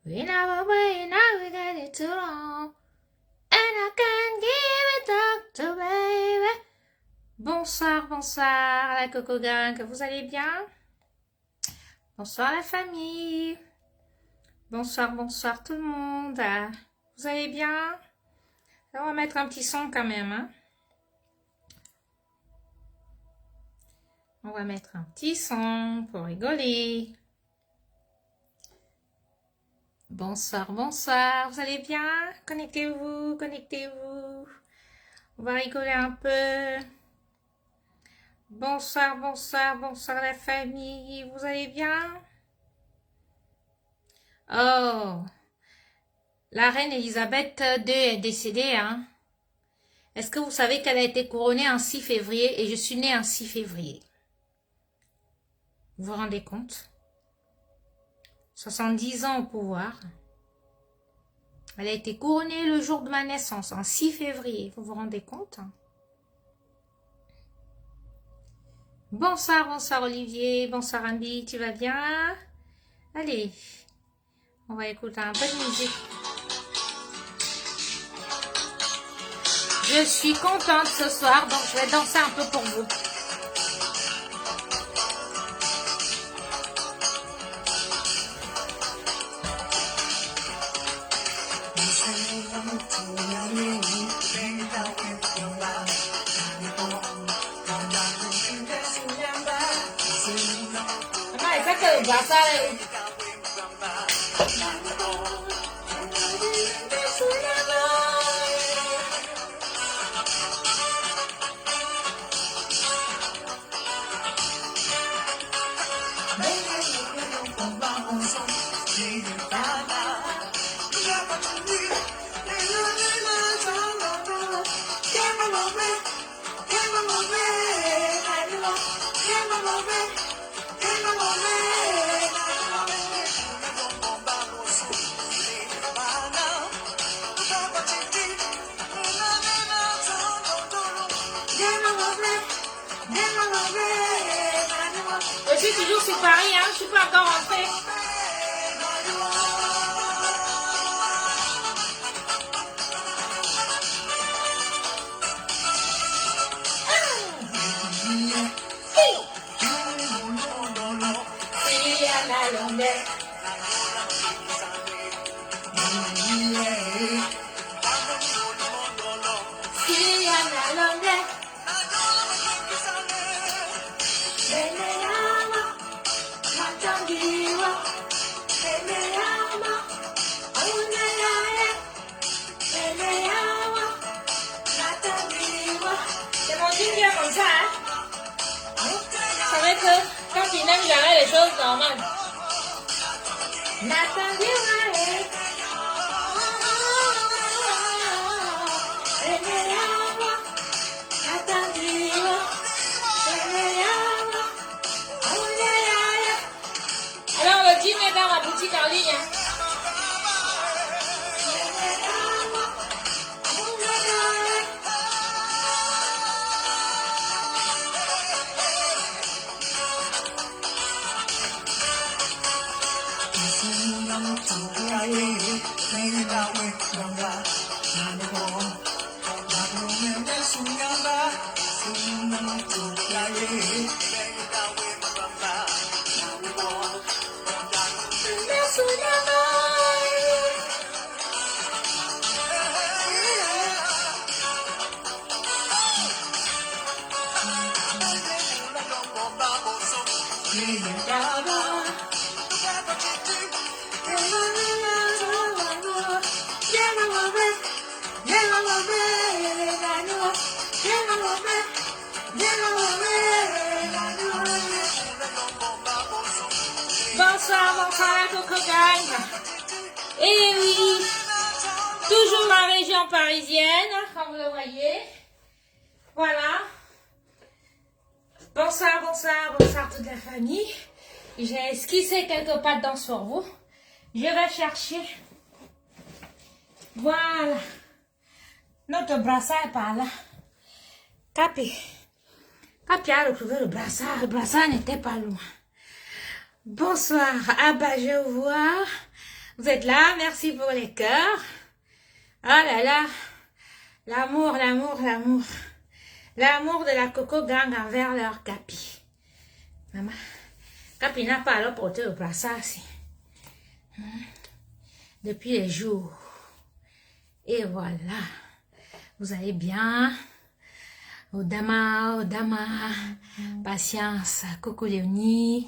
We never wait, now we get it too long. And I can't give it up to baby. Bonsoir, bonsoir la Coco Gang, vous allez bien? Bonsoir la famille. Bonsoir, bonsoir tout le monde. Vous allez bien? On va mettre un petit son quand même. Hein? On va mettre un petit son pour rigoler. Bonsoir, bonsoir. Vous allez bien? Connectez-vous, connectez-vous. On va rigoler un peu. Bonsoir, bonsoir, bonsoir la famille. Vous allez bien? Oh, la reine Elisabeth II est décédée, hein? Est-ce que vous savez qu'elle a été couronnée un 6 février et je suis née un 6 février? Vous vous rendez compte? 70 ans au pouvoir. Elle a été couronnée le jour de ma naissance, en 6 février. Vous vous rendez compte? Bonsoir, bonsoir Olivier. Bonsoir Andy, tu vas bien? Allez, on va écouter un peu de musique. Je suis contente ce soir, donc je vais danser un peu pour vous. Je suis toujours sur Paris, hein, je suis pas encore rentrée. C'est mon ginger comme ça, hein? C'est vrai que quand il n'aime jamais les choses normales. Alors le jean est dans ma boutique en ligne. Hein? Bonsoir, bonsoir la Coco Gang. Et oui, toujours la région parisienne, comme vous le voyez. Voilà. Bonsoir, bonsoir, bonsoir toute la famille. J'ai esquissé quelques pas de danse pour vous. Je vais chercher. Voilà. Notre brassard est par là. Capi. Capi a retrouvé le brassard. Le brassard n'était pas loin. Bonsoir. Ah bah je vois. Vous êtes là, merci pour les cœurs. Ah là là, l'amour, l'amour, l'amour. L'amour de la Coco Gang envers leur Capi. Maman, Capi n'a pas alors porté le brassard. Depuis les jours. Et voilà. Vous allez bien? Odama, Odama. Patience. Coucou Léonie.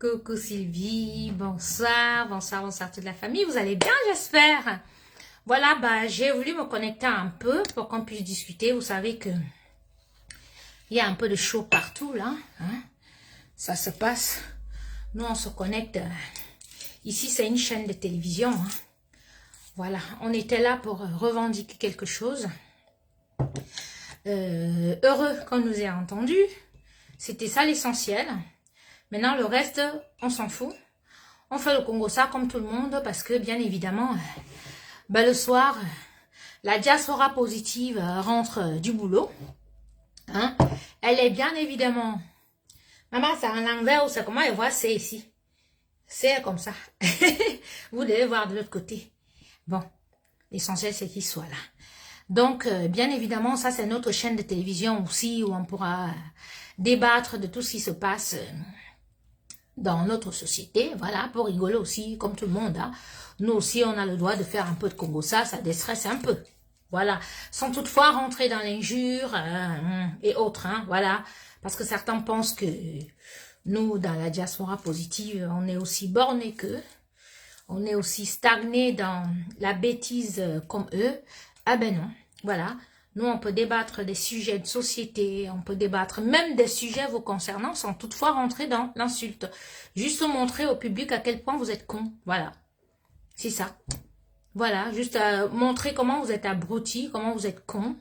Coucou Sylvie. Bonsoir. Bonsoir, bonsoir toute la famille. Vous allez bien, j'espère. Voilà, bah, j'ai voulu me connecter un peu pour qu'on puisse discuter. Vous savez que il y a un peu de chaud partout, là. Hein? Ça se passe. Nous, on se connecte. Ici, c'est une chaîne de télévision. Hein? Voilà, on était là pour revendiquer quelque chose. Heureux qu'on nous ait entendus. C'était ça l'essentiel. Maintenant, le reste, on s'en fout. On fait le Congo ça comme tout le monde parce que, bien évidemment, ben, le soir, la diaspora positive rentre du boulot. Hein? Elle est bien évidemment... Maman, c'est en l'envers ou c'est comment elle voit, c'est ici. C'est comme ça. Vous devez voir de l'autre côté. Bon, l'essentiel c'est qu'il soit là. Donc, bien évidemment, ça c'est notre chaîne de télévision aussi où on pourra débattre de tout ce qui se passe dans notre société. Voilà, pour rigoler aussi, comme tout le monde. Hein. Nous aussi, on a le droit de faire un peu de Congo ça déstresse un peu. Voilà, sans toutefois rentrer dans l'injure et autres, hein, voilà. Parce que certains pensent que nous, dans la diaspora positive, on est aussi bornés qu'eux. On est aussi stagnés dans la bêtise comme eux. Ah ben non, voilà. Nous, on peut débattre des sujets de société, on peut débattre même des sujets vous concernant sans toutefois rentrer dans l'insulte. Juste montrer au public à quel point vous êtes con. Voilà, c'est ça. Voilà, juste à montrer comment vous êtes abruti, comment vous êtes con.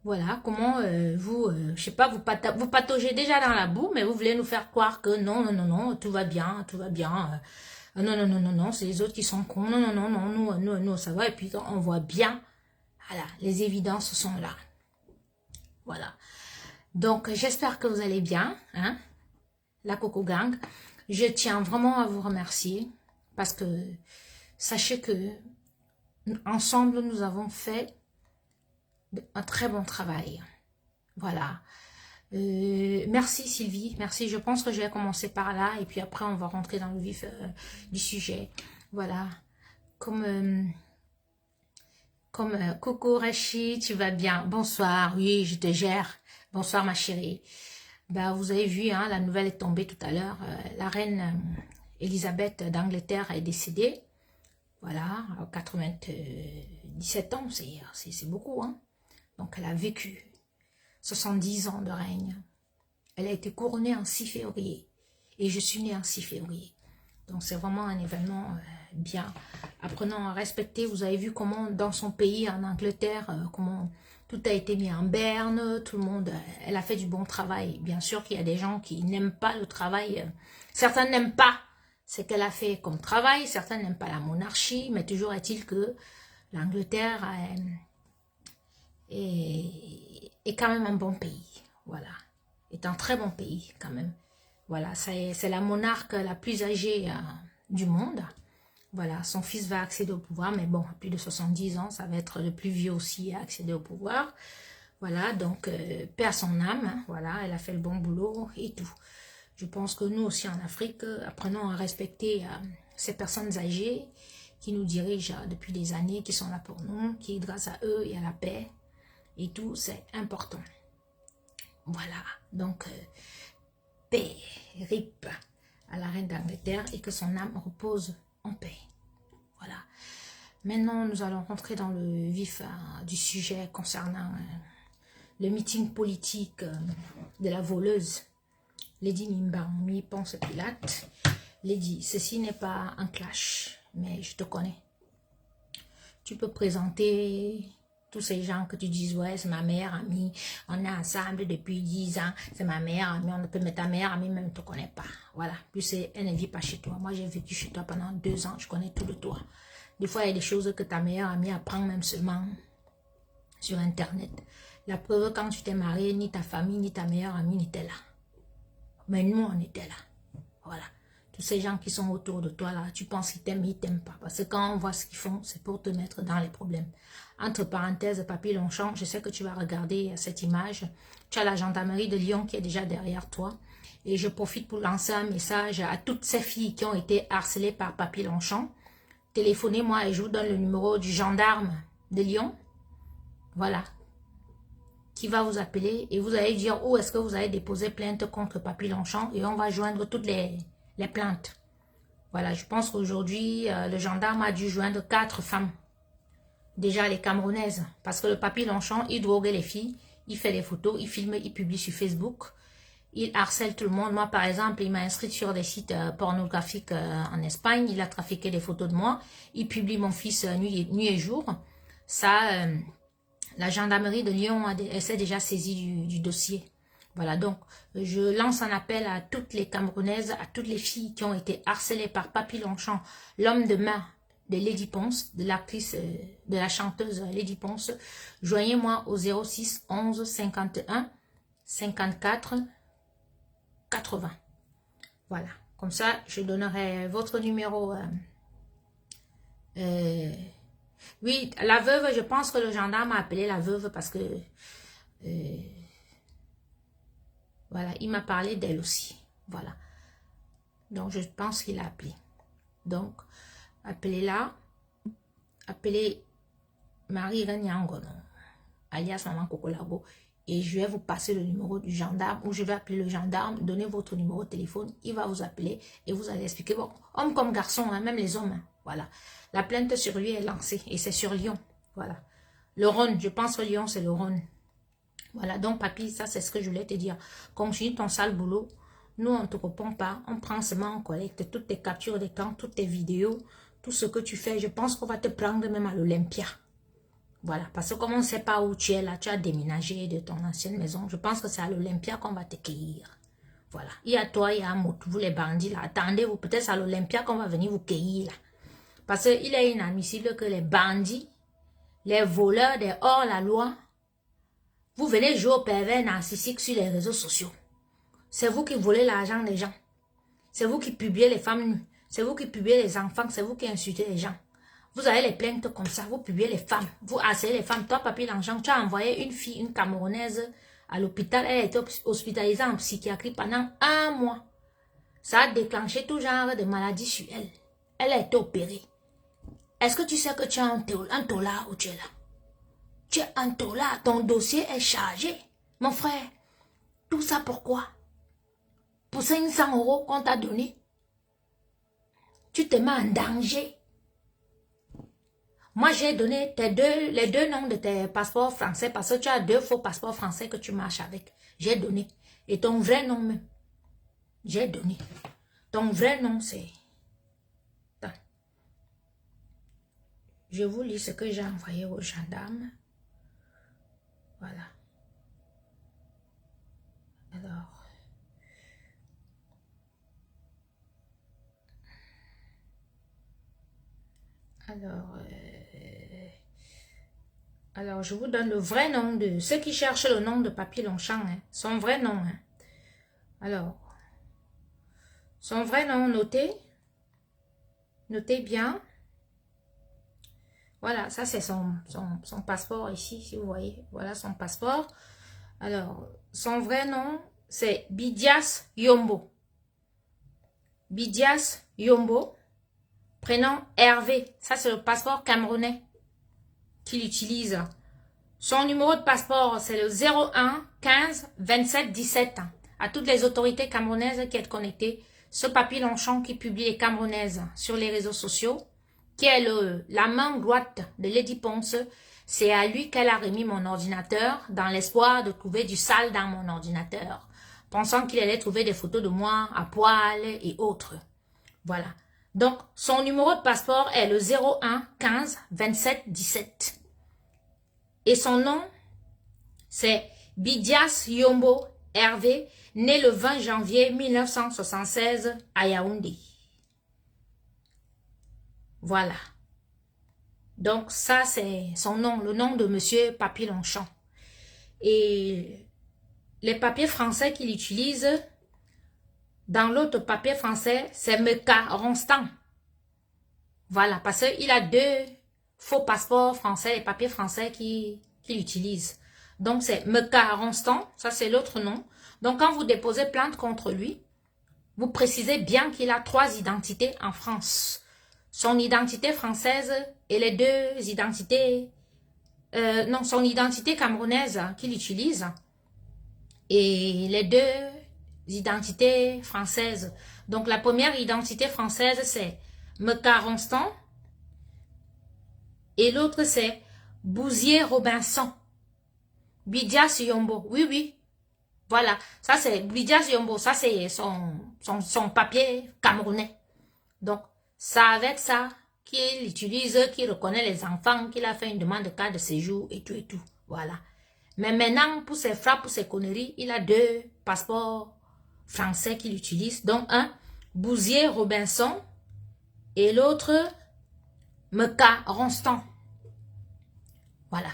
Voilà, comment vous, je sais pas, vous pataugez déjà dans la boue, mais vous voulez nous faire croire que non, non, non, non, tout va bien, tout va bien. Non, non, non, non, non, c'est les autres qui sont cons. Non, non, non, non, nous, ça va. Et puis, on voit bien, voilà, les évidences sont là. Voilà. Donc, j'espère que vous allez bien, hein, la Coco Gang. Je tiens vraiment à vous remercier parce que sachez que ensemble, nous avons fait un très bon travail. Voilà. Merci Sylvie, merci. Je pense que je vais commencer par là et puis après on va rentrer dans le vif du sujet. Voilà. Comme coucou Rachid, tu vas bien? Bonsoir, oui, je te gère. Bonsoir ma chérie. Bah, vous avez vu, hein, la nouvelle est tombée tout à l'heure. La reine Elisabeth d'Angleterre est décédée. Voilà, à 97 ans, c'est beaucoup, hein. Donc, elle a vécu 70 ans de règne. Elle a été couronnée en 6 février. Et je suis née en 6 février. Donc, c'est vraiment un événement bien. Apprenons à respecter. Vous avez vu comment, dans son pays, en Angleterre, comment tout a été mis en berne. Tout le monde, elle a fait du bon travail. Bien sûr qu'il y a des gens qui n'aiment pas le travail. Certains n'aiment pas ce qu'elle a fait comme travail. Certains n'aiment pas la monarchie. Mais toujours est-il que l'Angleterre est quand même un bon pays, voilà, est un très bon pays quand même, voilà, c'est la monarque la plus âgée du monde, voilà, son fils va accéder au pouvoir, mais bon, à plus de 70 ans, ça va être le plus vieux aussi à accéder au pouvoir, voilà, donc, paix à son âme, hein, voilà, elle a fait le bon boulot et tout. Je pense que nous aussi en Afrique, apprenons à respecter ces personnes âgées qui nous dirigent depuis des années, qui sont là pour nous, qui grâce à eux, il y a la paix, et tout, c'est important. Voilà, donc, paix, rip à la reine d'Angleterre et que son âme repose en paix. Voilà. Maintenant, nous allons rentrer dans le vif du sujet concernant le meeting politique de la voleuse Lady Nimbami Ponce Pilate. Lady, ceci n'est pas un clash, mais je te connais. Tu peux présenter tous ces gens que tu dis, ouais, c'est ma meilleure amie, on est ensemble depuis 10 ans, c'est ma meilleure amie, on ne peut mettre ta meilleure amie, même ne te connaît pas. Voilà, plus elle ne vit pas chez toi. Moi, j'ai vécu chez toi pendant 2 ans, je connais tout de toi. Des fois, il y a des choses que ta meilleure amie apprend même seulement sur Internet. La preuve, quand tu t'es marié, ni ta famille, ni ta meilleure amie n'était là. Mais nous, on était là. Voilà. Tous ces gens qui sont autour de toi là, tu penses qu'ils t'aiment, ils t'aiment pas. Parce que quand on voit ce qu'ils font, c'est pour te mettre dans les problèmes. Entre parenthèses, Papy Longchamp, je sais que tu vas regarder cette image. Tu as la gendarmerie de Lyon qui est déjà derrière toi. Et je profite pour lancer un message à toutes ces filles qui ont été harcelées par Papy Longchamp. Téléphonez-moi et je vous donne le numéro du gendarme de Lyon. Voilà. Qui va vous appeler et vous allez dire où est-ce que vous allez déposer plainte contre Papy Longchamp et on va joindre toutes les plaintes. Voilà, je pense qu'aujourd'hui, le gendarme a dû joindre 4 femmes. Déjà les Camerounaises. Parce que le Papy Longchamp, il drogue les filles, il fait des photos, il filme, il publie sur Facebook. Il harcèle tout le monde. Moi, par exemple, il m'a inscrit sur des sites pornographiques en Espagne. Il a trafiqué des photos de moi. Il publie mon fils nuit et jour. Ça, la gendarmerie de Lyon s'est déjà saisie du dossier. Voilà, donc, je lance un appel à toutes les Camerounaises, à toutes les filles qui ont été harcelées par Papy Longchamp, l'homme de main de Lady Ponce, de l'actrice, de la chanteuse Lady Ponce. Joignez-moi au 06 11 51 54 80. Voilà, comme ça, je donnerai votre numéro. Oui, la veuve, je pense que le gendarme a appelé la veuve parce que... voilà, il m'a parlé d'elle aussi. Voilà. Donc, je pense qu'il a appelé. Donc, appelez-la. Appelez Marie-Irène Yangono, alias Maman Kokolago. Et je vais vous passer le numéro du gendarme ou je vais appeler le gendarme, donner votre numéro de téléphone. Il va vous appeler et vous allez expliquer. Bon, homme comme garçon, hein, même les hommes. Hein, voilà. La plainte sur lui est lancée et c'est sur Lyon. Voilà. Le Rhône, je pense que Lyon, c'est le Rhône. Voilà, donc papy, ça c'est ce que je voulais te dire. Continue ton sale boulot. Nous, on ne te répond pas. On prend seulement, on collecte toutes tes captures d'écran, toutes tes vidéos, tout ce que tu fais. Je pense qu'on va te prendre même à l'Olympia. Voilà, parce que comme on ne sait pas où tu es là, tu as déménagé de ton ancienne maison. Je pense que c'est à l'Olympia qu'on va te cueillir. Voilà, il y a toi, il y a Mout, vous les bandits là. Attendez-vous, peut-être à l'Olympia qu'on va venir vous cueillir là. Parce qu'il est inadmissible que les bandits, les voleurs des hors-la-loi, vous venez jouer au pervers narcissique sur les réseaux sociaux. C'est vous qui volez l'argent des gens. C'est vous qui publiez les femmes nues. C'est vous qui publiez les enfants. C'est vous qui insultez les gens. Vous avez les plaintes comme ça. Vous publiez les femmes. Vous harcelez les femmes. Toi, Papy Longchamp, tu as envoyé une fille, une Camerounaise, à l'hôpital. Elle a été hospitalisée en psychiatrie pendant 1 mois. Ça a déclenché tout genre de maladies sur elle. Elle a été opérée. Est-ce que tu sais que tu as un tola où tu es là? Tu es un tola. Ton dossier est chargé. Mon frère, tout ça pourquoi? Pour 500 € qu'on t'a donné. Tu te mets en danger. Moi, j'ai donné les deux noms de tes passeports français parce que tu as 2 faux passeports français que tu marches avec. J'ai donné. Et ton vrai nom même. J'ai donné. Ton vrai nom, c'est... Attends. Je vous lis ce que j'ai envoyé au gendarme. Voilà. Alors, je vous donne le vrai nom de ceux qui cherchent le nom de Papy Longchamp, hein, son vrai nom. Hein. Alors, son vrai nom, notez bien. Voilà, ça c'est son passeport ici, si vous voyez. Voilà son passeport. Alors, son vrai nom, c'est Bidias Yombo. Bidias Yombo. Prénom Hervé. Ça, c'est le passeport camerounais qu'il utilise. Son numéro de passeport, c'est le 01 15 27 17. À toutes les autorités camerounaises qui sont connectées, ce Papy Longchamp qui publie les Camerounaises sur les réseaux sociaux, qui est la main droite de Lady Ponce, c'est à lui qu'elle a remis mon ordinateur dans l'espoir de trouver du sale dans mon ordinateur, pensant qu'il allait trouver des photos de moi à poil et autres. Voilà. Donc, son numéro de passeport est le 01 15 27 17. Et son nom, c'est Bidias Yombo Hervé, né le 20 janvier 1976 à Yaoundé. Voilà. Donc, ça, c'est son nom, le nom de monsieur Papy Longchamp. Et les papiers français qu'il utilise, Dans l'autre papier français, c'est Meka Ronstan. Voilà, parce qu'il a 2 faux passeports français et papiers français qu'il utilise. Donc, c'est Meka Ronstan, ça c'est l'autre nom. Donc, quand vous déposez plainte contre lui, vous précisez bien qu'il a 3 identités en France. Son identité française et les 2 identités... non, son identité camerounaise qu'il utilise et les 2 identités françaises. Donc, la première identité française, c'est Meka Ronstan et l'autre, c'est Bouzier Robinson. Bidia Siyombo. Oui, oui. Voilà. Ça, c'est Bidia Siyombo. Ça, c'est son papier camerounais. Donc, c'est avec ça qu'il utilise, qu'il reconnaît les enfants, qu'il a fait une demande de carte de séjour et tout et tout. Voilà. Mais maintenant, pour ses frappes, pour ses conneries, il a 2 passeports français qu'il utilise. Donc, un, Bouzier Robinson et l'autre, Meka Ronstan. Voilà.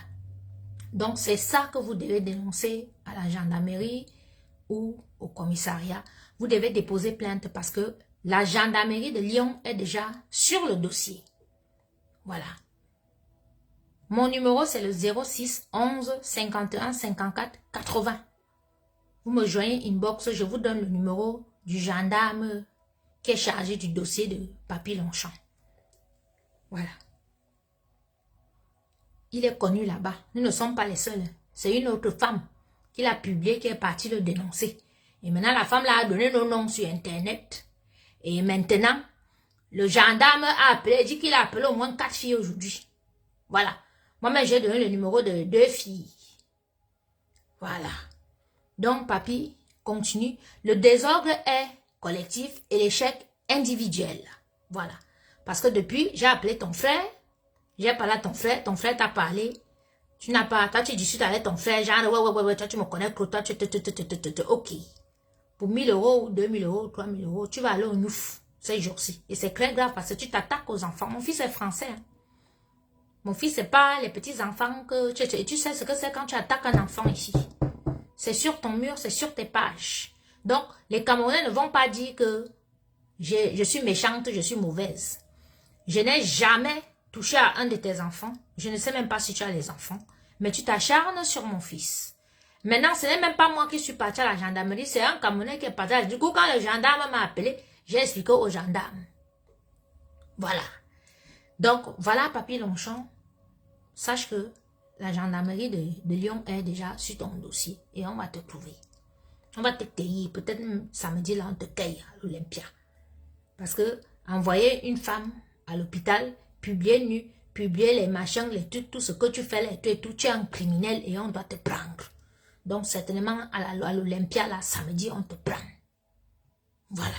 Donc, c'est ça que vous devez dénoncer à la gendarmerie ou au commissariat. Vous devez déposer plainte parce que la gendarmerie de Lyon est déjà sur le dossier. Voilà. Mon numéro, c'est le 06 11 51 54 80. Vous me joignez inbox, je vous donne le numéro du gendarme qui est chargé du dossier de Papy Longchamp. Voilà. Il est connu là-bas. Nous ne sommes pas les seuls. C'est une autre femme qui l'a publié, qui est partie le dénoncer. Et maintenant, la femme l'a donné nos noms sur Internet. Et maintenant, le gendarme a appelé, dit qu'il a appelé au moins 4 filles aujourd'hui. Voilà. Moi-même, j'ai donné le numéro de 2 filles. Voilà. Donc, papy, continue. Le désordre est collectif et l'échec individuel. Voilà. Parce que depuis, j'ai appelé ton frère. J'ai parlé à ton frère t'a parlé. Tu n'as pas, toi tu discutes avec ton frère, genre, ouais, toi tu me connais, toi ok. Pour 1000 euros, 2000 euros, 3000 euros, tu vas aller au Nouf ces jours-ci. Et c'est très grave parce que tu t'attaques aux enfants. Mon fils est français. Hein. Mon fils, c'est pas les petits enfants que tu sais ce que c'est quand tu attaques un enfant ici. C'est sur ton mur, c'est sur tes pages. Donc, les Camerounais ne vont pas dire que je suis méchante, je suis mauvaise. Je n'ai jamais touché à un de tes enfants. Je ne sais même pas si tu as les enfants. Mais tu t'acharnes sur mon fils. Maintenant, ce n'est même pas moi qui suis parti à la gendarmerie. C'est un Camerounais qui est parti. Du coup, quand le gendarme m'a appelé, j'ai expliqué au gendarme. Voilà. Donc, voilà, Papy Longchamp. Sache que la gendarmerie de Lyon est déjà sur ton dossier. Et on va te trouver. On va te cueillir. Peut-être samedi, là, on te cueille à l'Olympia. Parce que envoyer une femme à l'hôpital, publier nu, publier les machins, les trucs, tout ce que tu fais, les trucs, tout, tu es un criminel et on doit te prendre. Donc, certainement, à l'Olympia, là, samedi, on te prend. Voilà.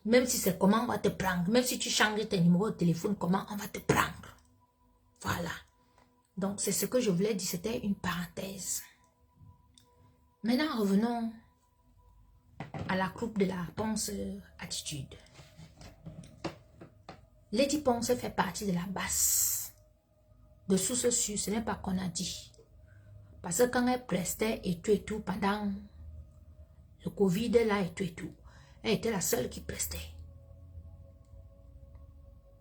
Même si c'est comment on va te prendre, même si tu changes tes numéros de téléphone, comment on va te prendre. Voilà. Donc, c'est ce que je voulais dire, c'était une parenthèse. Maintenant, revenons à la coupe de la Ponce attitude. Lady Ponce fait partie de la basse. De sous ce sur, ce n'est pas qu'on a dit. Parce que quand elle prestait et tout pendant le Covid là et tout, elle était la seule qui prestait.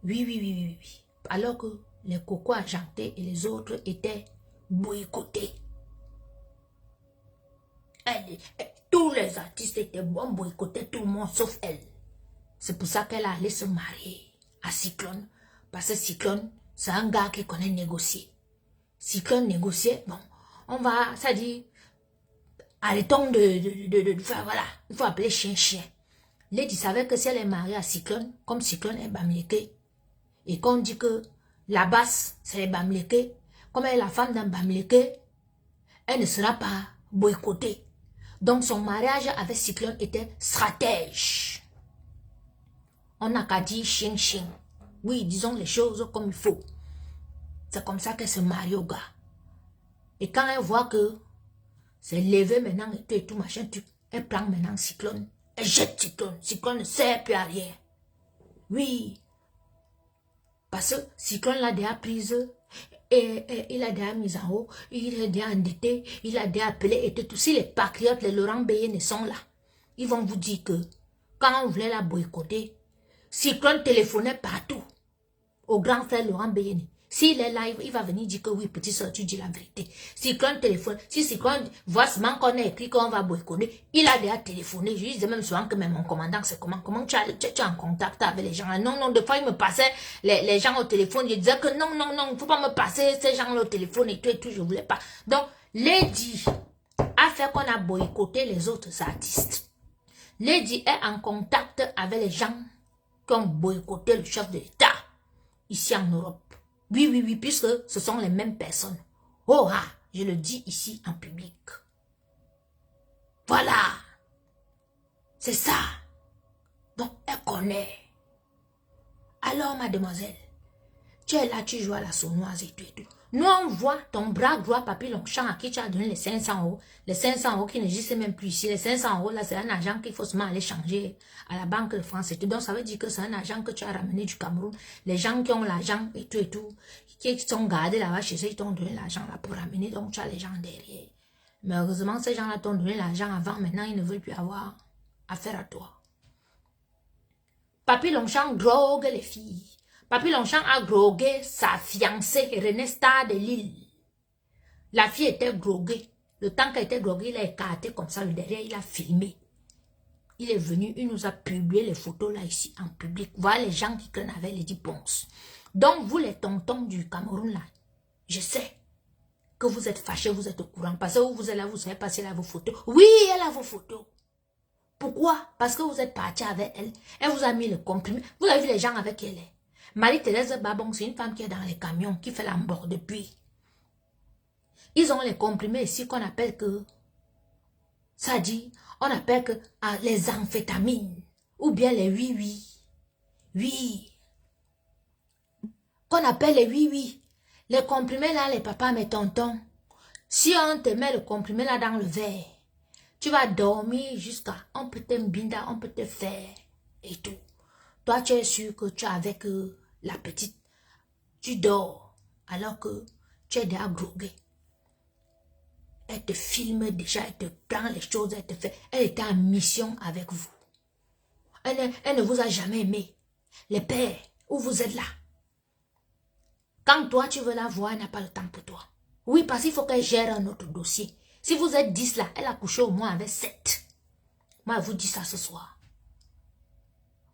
Oui. Alors que les cocos argentés et les autres étaient boycottés. Tous les artistes étaient bons boycottés, tout le monde sauf elle. C'est pour ça qu'elle allait se marier à Cyclone. Parce que Cyclone, c'est un gars qui connaît négocier. Cyclone négocier, bon, on va, ça dit, arrêtons de faire, voilà, il faut appeler chien. Lady savait que si elle est mariée à Cyclone, comme Cyclone est Bamileke, et qu'on dit que la basse, c'est les Bamileke, comme elle est la femme d'un Bamileke, elle ne sera pas boycottée. Donc son mariage avec Cyclone était stratège. On n'a qu'à dire chien. Oui, disons les choses comme il faut. C'est comme ça qu'elle se marie au gars. Et quand elle voit que c'est levé maintenant et tout machin, elle prend maintenant Cyclone. Elle jette Cyclone. Cyclone ne sert plus à rien. Oui. Parce que Cyclone l'a déjà prise. Et il a déjà mis en haut. Il a déjà endetté. Il a déjà appelé et tout. Si les patriotes, les Laurent Bélier ne sont là, ils vont vous dire que quand on voulait la boycotter, Cyclone téléphonait partout au grand frère Laurent Béyeni. S'il est là, il va venir dire que oui, petit soeur, tu dis la vérité. Cyclone téléphone, si Cyclone voit seulement qu'on a écrit qu'on va boycotter, il a déjà téléphoné. Je lui disais même souvent que même mon commandant, c'est comment tu es en contact avec les gens. Non, non, des fois, il me passait les gens au téléphone. Je disais que non, non, non, il ne faut pas me passer ces gens-là au téléphone et tout, je ne voulais pas. Donc, Lady a fait qu'on a boycotté les autres artistes. Lady est en contact avec les gens qui ont boycotté le chef de l'État ici en Europe. Oui, oui, oui, puisque ce sont les mêmes personnes. Oh, ah, je le dis ici en public. Voilà. C'est ça. Donc, elle connaît. Alors, mademoiselle, tu es là, tu joues à la sournoise et tout et tout. Nous, on voit ton bras droit, Papy Longchamp, à qui tu as donné les 500 euros. Les 500 euros qui n'existent même plus ici. Les 500 euros, là, c'est un argent qu'il faut seulement aller changer à la Banque de France et tout. Donc, ça veut dire que c'est un argent que tu as ramené du Cameroun. Les gens qui ont l'argent et tout, qui sont gardés là-bas chez eux, ils t'ont donné l'argent là pour ramener. Donc, tu as les gens derrière. Mais heureusement, ces gens-là t'ont donné l'argent avant. Maintenant, ils ne veulent plus avoir affaire à toi. Papy Longchamp drogue les filles. Papy Longchamp a drogué sa fiancée, René Star de Lille. La fille était droguée. Le temps qu'elle était droguée, il a écarté comme ça le derrière, il a filmé. Il est venu, il nous a publié les photos là ici en public. Voilà les gens qui craignent avec les 10 ponces. Donc vous les tontons du Cameroun là, je sais que vous êtes fâchés, vous êtes au courant. Parce que vous êtes là, vous savez passer là vos photos. Oui, elle a vos photos. Pourquoi? Parce que vous êtes parti avec elle. Elle vous a mis le comprimé. Vous avez vu les gens avec elle. Marie-Thérèse Babon, c'est une femme qui est dans les camions, qui fait l'embord depuis. Ils ont les comprimés ici qu'on appelle que, ça dit, on appelle que les amphétamines, ou bien les oui-oui. Oui. Qu'on appelle les oui-oui. Les comprimés là, les papas, mes tontons. Si on te met le comprimé là dans le verre, tu vas dormir jusqu'à, on peut te binda, on peut te faire et tout. Toi, tu es sûr que tu es avec la petite. Tu dors alors que tu es déjà drogué. Elle te filme déjà, elle te prend les choses, elle te fait. Elle était en mission avec vous. Elle ne vous a jamais aimé. Les pères, où vous êtes là. Quand toi, tu veux la voir, elle n'a pas le temps pour toi. Oui, parce qu'il faut qu'elle gère un autre dossier. Si vous êtes 10 là, elle a couché au moins avec 7. Moi, elle vous dit ça ce soir.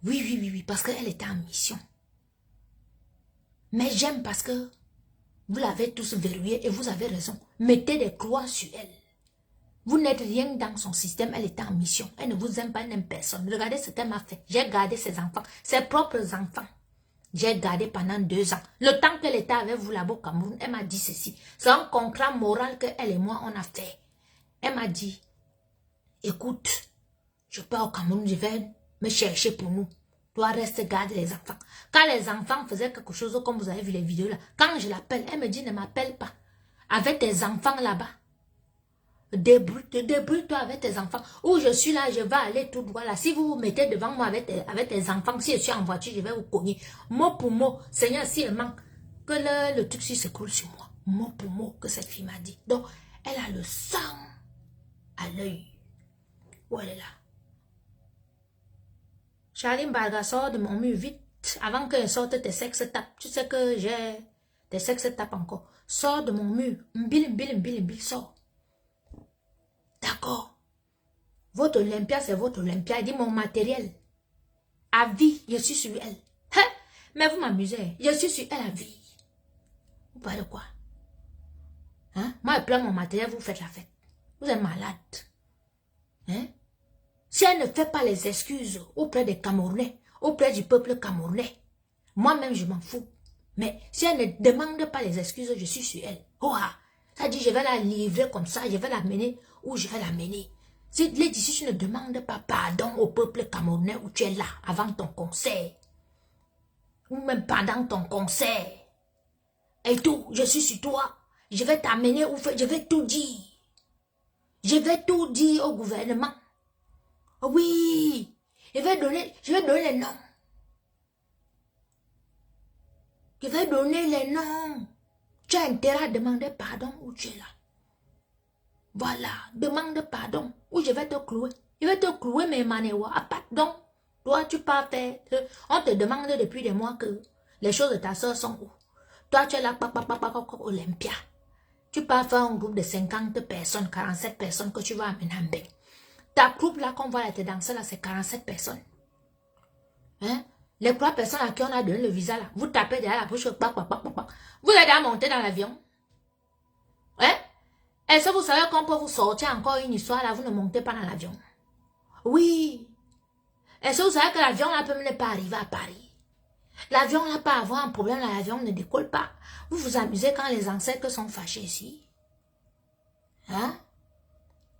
Oui, oui, oui, oui, parce qu'elle était en mission. Mais j'aime parce que vous l'avez tous verrouillé et vous avez raison. Mettez des croix sur elle. Vous n'êtes rien dans son système, elle était en mission. Elle ne vous aime pas, elle n'aime personne. Regardez ce qu'elle m'a fait. J'ai gardé ses enfants, ses propres enfants. J'ai gardé pendant 2 ans. Le temps qu'elle était avec vous là-bas au Cameroun, elle m'a dit ceci. C'est un contrat moral que elle et moi, on a fait. Elle m'a dit, écoute, je pars au Cameroun, je vais me chercher pour nous. Toi, reste garder les enfants. Quand les enfants faisaient quelque chose, comme vous avez vu les vidéos là, quand je l'appelle, elle me dit, ne m'appelle pas. Avec tes enfants là-bas. Débrouille-toi avec tes enfants. Où je suis là, je vais aller tout droit là. Si vous vous mettez devant moi avec tes enfants, si je suis en voiture, je vais vous cogner. Mot pour mot, Seigneur, si elle manque, que le truc s'écroule sur moi. Mot pour mot, que cette fille m'a dit. Donc, elle a le sang à l'œil. Où elle est là? Charline Barga, sort de mon mur vite. Avant qu'elle sorte tes sexes tapes. Tu sais que j'ai tes sexes tapes encore. Sors de mon mur. Mbil, sors. D'accord. Votre Olympia, c'est votre Olympia. Elle dit mon matériel. À vie, je suis sur elle. Hein? Mais vous m'amusez. Je suis sur elle à vie. Vous parlez de quoi? Hein? Moi, je prends mon matériel, vous faites la fête. Vous êtes malade. Hein? Si elle ne fait pas les excuses auprès des Camerounais, auprès du peuple camerounais, moi-même, je m'en fous. Mais si elle ne demande pas les excuses, je suis sur elle. Oh, ah. Ça dit, je vais la livrer comme ça, je vais la mener où je vais la mener. Si tu ne demandes pas pardon au peuple camerounais où tu es là, avant ton concert, ou même pendant ton concert, et tout, je suis sur toi, je vais t'amener, je vais tout dire. Je vais tout dire au gouvernement. Oui, je vais donner les noms. Je vais donner les noms. Tu as intérêt à demander pardon où tu es là. Voilà, demande pardon ou je vais te clouer. Je vais te clouer mes manéwas. Ah, pardon, Toi, tu pars faire... On te demande depuis des mois que les choses de ta soeur sont où. Toi, tu es là, Olympia. Tu pars faire un groupe de 50 personnes, 47 personnes que tu vas amener en bain. Ta groupe là qu'on voit là, te danser là, c'est 47 personnes. Hein? Les 3 personnes à qui on a donné le visa là, vous tapez derrière la bouche, vous êtes à monter dans l'avion. Hein? Est-ce que vous savez qu'on peut vous sortir encore une histoire là, vous ne montez pas dans l'avion? Oui. Est-ce que vous savez que l'avion là peut même pas arriver à Paris? L'avion là peut avoir un problème, l'avion ne décolle pas. Vous vous amusez quand les ancêtres sont fâchés ici. Hein?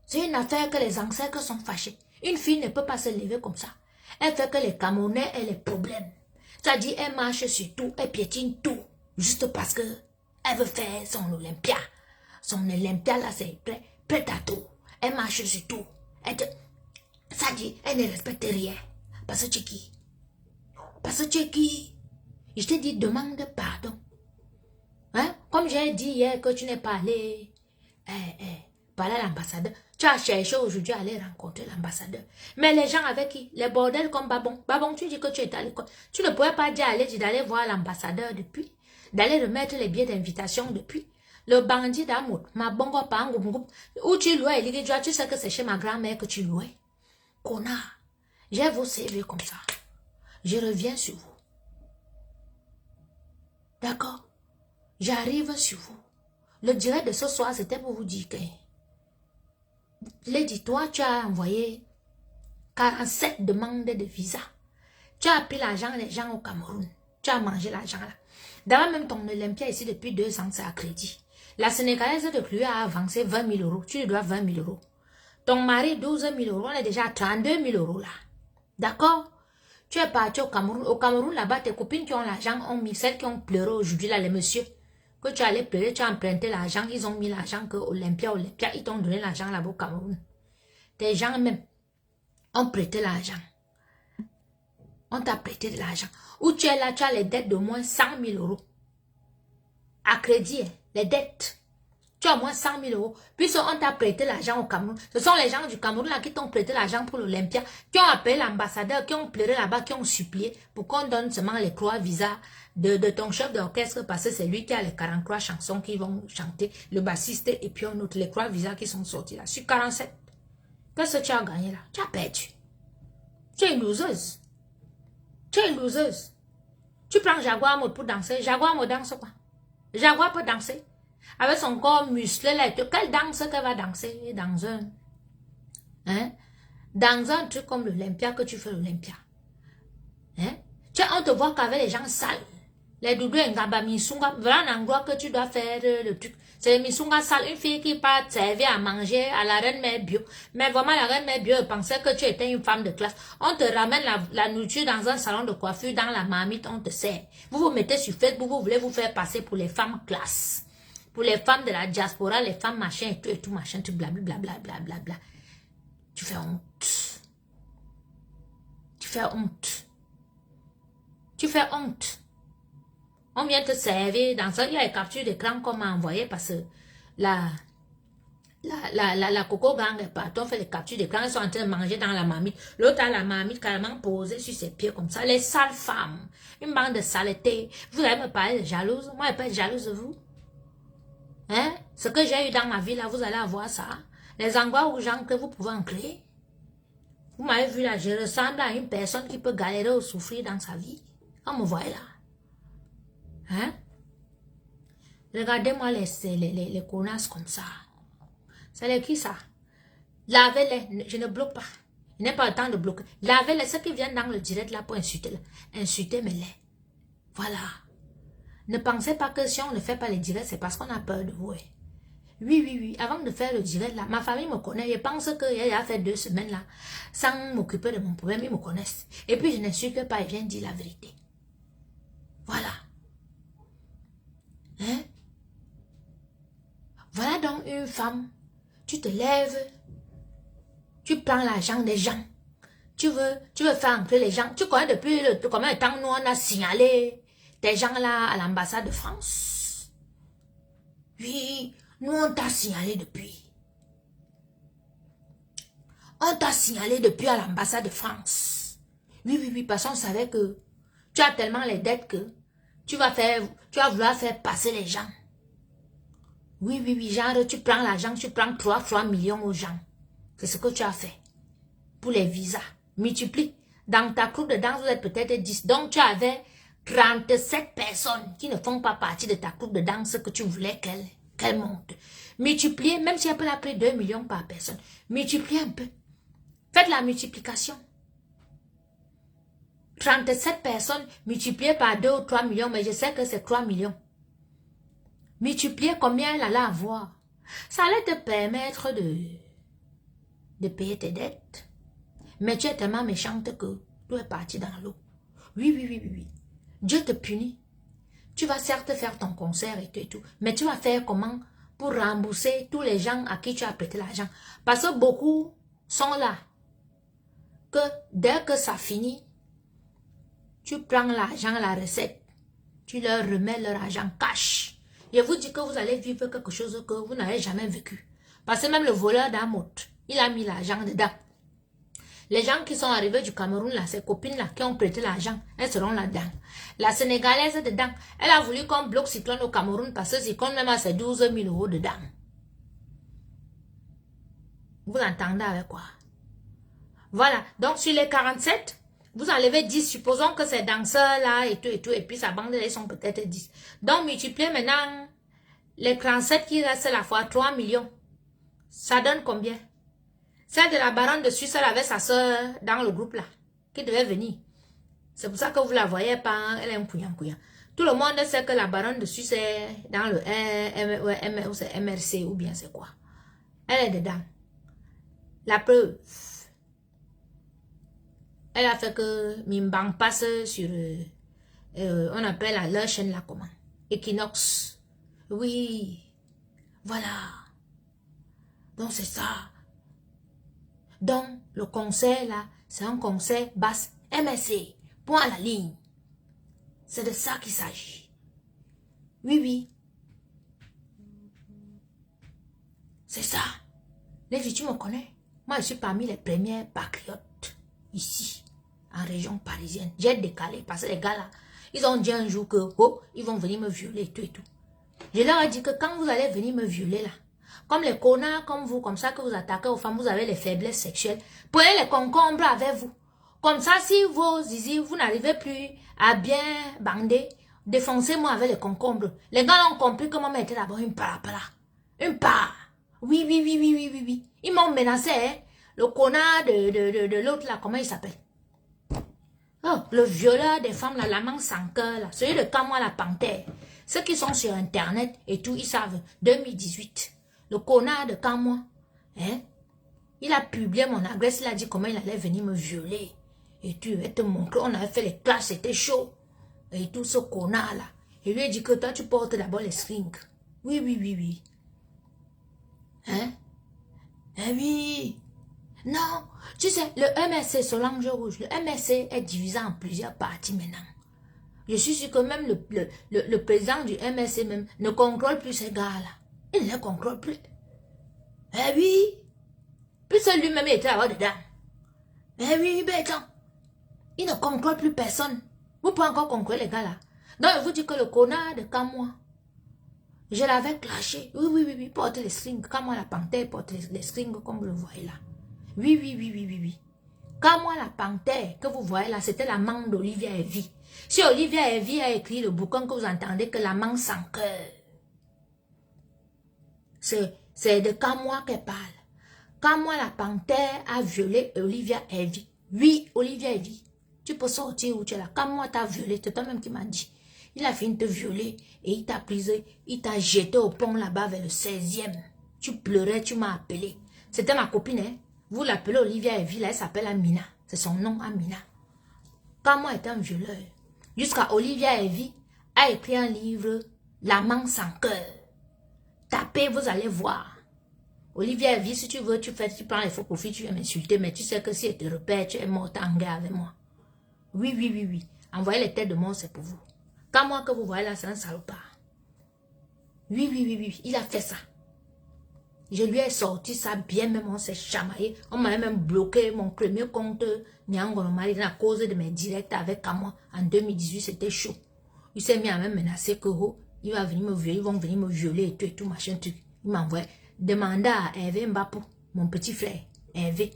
C'est une affaire que les ancêtres sont fâchés. Une fille ne peut pas se lever comme ça. Elle fait que les Camerounais aient les problèmes. C'est-à-dire, elle marche sur tout, elle piétine tout. Juste parce que elle veut faire son Olympia. Son Olympia, là, c'est prêt à tout. Elle marche sur tout. Ça dit, elle ne respecte rien. Parce que tu es qui? Parce que tu es qui? Je te dis, demande pardon. Hein? Comme j'ai dit hier que tu n'es pas allé parler à l'ambassadeur. Tu as cherché aujourd'hui à aller rencontrer l'ambassadeur. Mais les gens avec qui? Les bordels comme Babon. Babon, tu dis que tu es à l'école. Tu ne pouvais pas dire d'aller voir l'ambassadeur depuis. D'aller remettre les billets d'invitation depuis. Le bandit d'amour. Ma bongo pa où tu louais, tu sais que c'est chez ma grand-mère que tu louais. Connard. Je vous CV comme ça. Je reviens sur vous. D'accord? J'arrive sur vous. Le direct de ce soir, c'était pour vous dire que Lady, toi, tu as envoyé 47 demandes de visa. Tu as appelé l'argent des gens au Cameroun. Tu as mangé l'argent là. D'abord, même ton Olympia ici depuis 2 ans, c'est à crédit. La Sénégalaise de lui a avancé 20 000 euros. Tu lui dois 20 000 euros. Ton mari, 12 000 euros. On est déjà à 32 000 euros là. D'accord? Tu es parti au Cameroun. Au Cameroun, là-bas, tes copines qui ont l'argent ont mis, celles qui ont pleuré aujourd'hui, là, les messieurs. Que tu allais pleurer, tu as emprunté l'argent. Ils ont mis l'argent que Olympia, ils t'ont donné l'argent là-bas au Cameroun. Tes gens même ont prêté l'argent. On t'a prêté de l'argent. Où tu es là, tu as les dettes de moins 100 000 euros. À crédit, les dettes. Tu as au moins 100 000 euros. Puisque on t'a prêté l'argent au Cameroun. Ce sont les gens du Cameroun là qui t'ont prêté l'argent pour l'Olympia, qui ont appelé l'ambassadeur, qui ont pleuré là-bas, qui ont supplié pour qu'on donne seulement les 3 visas de ton chef d'orchestre, parce que c'est lui qui a les 43 chansons qui vont chanter, le bassiste et puis un autre, les 3 visas qui sont sortis là, sur 47. Qu'est-ce que tu as gagné là? Tu as perdu. Tu es une loseuse. Tu es une loseuse. Tu prends Jaguar mode pour danser. Jaguar mode danse quoi? Jaguar peut danser. Avec son corps musclé là. Quelle danse qu'elle va danser dans un... Hein? Dans un truc comme l'Olympia que tu fais l'Olympia. Hein? On te voit qu'avec les gens sales. Les doudous et ngaba misunga. Voilà un endroit que tu dois faire le truc. C'est les misunga sales. Une fille qui part servir à manger à la reine mère bio. Mais vraiment la reine mère bio pensait que tu étais une femme de classe. On te ramène la nourriture dans un salon de coiffure. Dans la marmite, on te sert. Vous vous mettez sur Facebook. Vous voulez vous faire passer pour les femmes classe. Pour les femmes de la diaspora. Les femmes machin et tout machin. Tu blablabla. Tu fais honte. Tu fais honte. Tu fais honte. On vient te servir dans ça. Il y a une capture d'écran qu'on m'a envoyé parce que la Coco Gang est partout. On fait les captures d'écran. Ils sont en train de manger dans la marmite. L'autre a la marmite carrément posée sur ses pieds comme ça. Les sales femmes. Une bande de saleté. Vous allez me parler de jalouse. Moi, je ne peux être jalouse de vous. Hein? Ce que j'ai eu dans ma vie là, vous allez avoir ça. Les endroits où gens que vous pouvez en créer. Vous m'avez vu là, je ressemble à une personne qui peut galérer ou souffrir dans sa vie. On me voit là. Hein? Regardez-moi les connasses comme ça. C'est les qui ça? Lavez-les. Je ne bloque pas. Je n'ai pas le temps de bloquer. Lavez-les. Ceux qui viennent dans le direct là pour insulter. Insultez-les. Voilà. Ne pensez pas que si on ne fait pas les directs, c'est parce qu'on a peur de vous. Hein. Oui. Avant de faire le direct là, ma famille me connaît. Je pense qu'il a fait 2 semaines là, sans m'occuper de mon problème, ils me connaissent. Et puis je n'insulte pas, ils viennent dire la vérité. Voilà. Hein? Voilà donc une femme. Tu te lèves, tu prends l'argent des gens. Tu veux faire entrer les gens. Tu connais depuis combien de temps nous on a signalé des gens là à l'ambassade de France? Oui, nous on t'a signalé depuis. On t'a signalé depuis à l'ambassade de France. Oui, oui, oui, parce qu'on savait que tu as tellement les dettes que tu vas vouloir faire passer les gens. Oui, oui, oui, genre, tu prends l'argent, tu prends 3 millions aux gens. C'est ce que tu as fait. Pour les visas. Multiplie. Dans ta troupe de danse, vous êtes peut-être 10. Donc, tu avais 37 personnes qui ne font pas partie de ta troupe de danse que tu voulais qu'elle monte. Multipliez, même si elle peut appeler 2 millions par personne. Multipliez un peu. Faites la multiplication. 37 personnes multipliées par 2 ou 3 millions, mais je sais que c'est 3 millions. Multipliez combien elle allait avoir. Ça allait te permettre de payer tes dettes. Mais tu es tellement méchante que tout est parti dans l'eau. Oui, oui, oui, oui, oui. Dieu te punit. Tu vas certes faire ton concert et tout, mais tu vas faire comment pour rembourser tous les gens à qui tu as prêté l'argent. Parce que beaucoup sont là. Que dès que ça finit, tu prends l'argent, la recette, tu leur remets leur argent cash. Je vous dis que vous allez vivre quelque chose que vous n'avez jamais vécu. Parce que même le voleur d'Amot, il a mis l'argent dedans. Les gens qui sont arrivés du Cameroun, là, ces copines-là, qui ont prêté l'argent, elles seront là-dedans. La Sénégalaise dedans, elle a voulu qu'on bloque Cyclone au Cameroun parce que Cyclone même a ses 12 000 € dedans. Vous entendez avec quoi? Voilà, donc sur les 47, vous enlevez 10, supposons que ces danseurs-là et tout, et puis sa bande, ils sont peut-être 10. Donc multipliez maintenant les 47 qui restent la fois 3 millions. Ça donne combien? Celle de la baronne de Suisse, elle avait sa soeur dans le groupe là, qui devait venir. C'est pour ça que vous la voyez pas, elle est un couillant. Tout le monde sait que la baronne de Suisse est dans le MRC ou bien c'est quoi. Elle est dedans. La preuve. Elle a fait que Mimbang passe sur, on appelle leur chaîne là comment? Equinox. Oui. Voilà. Donc c'est ça. Donc, le concert là, c'est un concert basse MSC. Point à la ligne. C'est de ça qu'il s'agit. Oui, oui. C'est ça. Les filles, tu me connais. Moi, je suis parmi les premières patriotes ici, en région parisienne. J'ai décalé parce que les gars là, ils ont dit un jour que, oh, ils vont venir me violer et tout et tout. Je leur ai dit que quand vous allez venir me violer là, comme les connards comme vous, comme ça que vous attaquez aux femmes, vous avez les faiblesses sexuelles. Prenez les concombres avec vous. Comme ça, si vos zizi, vous n'arrivez plus à bien bander, défoncez-moi avec les concombres. Les gars ont compris que maman était d'abord une parapara. Une part. Oui, oui, oui, oui, oui, oui, oui. Ils m'ont menacé, hein. Le connard de l'autre là, comment il s'appelle? Oh, le violeur des femmes là, la manque sans cœur là, celui de Kamwa la panthère. Ceux qui sont sur internet et tout, ils savent. 2018. Le connard de Kamwa, hein? Il a publié mon adresse, il a dit comment il allait venir me violer. Et tu vas te montrer, on avait fait les classes, c'était chaud. Et tout ce connard là. Il lui a dit que toi tu portes d'abord les strings. Oui, oui, oui, oui. Hein? Eh oui. Non, tu sais, le MSC Solange Rouge, le MSC est divisé en plusieurs parties maintenant. Je suis sûr que même le président du MSC même ne contrôle plus ces gars-là. Il ne les contrôle plus. Eh oui. Puisque lui-même était là-bas dedans. Eh oui, béton. Il ne contrôle plus personne. Vous pouvez encore contrôler les gars-là. Donc, je vous dis que le connard de Kamwa, je l'avais clashé. Oui, oui, oui, oui, porte les strings. Kamwa la panthère porte les strings comme vous le voyez là. Oui, oui, oui, oui, oui, oui. Kamwa la panthère que vous voyez là, c'était la mangue d'Olivia Evie. Si Olivia Evie a écrit le bouquin que vous entendez, que la mangue sans cœur, c'est de Kamwa qu'elle parle. Kamwa la panthère a violé Olivia Evie. Oui, Olivia Evie. Tu peux sortir où tu es là. Kamwa t'a violé, c'est toi-même qui m'as dit. Il a fini de te violer et il t'a prisé, il t'a jeté au pont là-bas vers le 16e. Tu pleurais, tu m'as appelé. C'était ma copine, hein. Vous l'appelez Olivia Evie, là, elle s'appelle Amina. C'est son nom, Amina. Kamwa est un violeur. Jusqu'à Olivia Evie a écrit un livre, La mangue sans cœur. Tapez, vous allez voir. Olivia Evie, si tu veux, tu prends les faux profits, tu vas m'insulter, mais tu sais que si elle te repère, tu es morte en guerre avec moi. Oui, oui, oui, oui. Envoyez les têtes de mort, c'est pour vous. Kamwa que vous voyez là, c'est un salopard. Oui, oui, oui, oui, il a fait ça. Je lui ai sorti ça bien, même on s'est chamaillé. On m'a même bloqué mon premier compte Nyango Mari à cause de mes directs avec moi. En 2018, c'était chaud. Il s'est mis à me menacer que il va venir me violer, ils vont venir me violer et tout, machin truc. Il m'envoie. Demanda à Hervé Mbapou, mon petit frère, Hervé,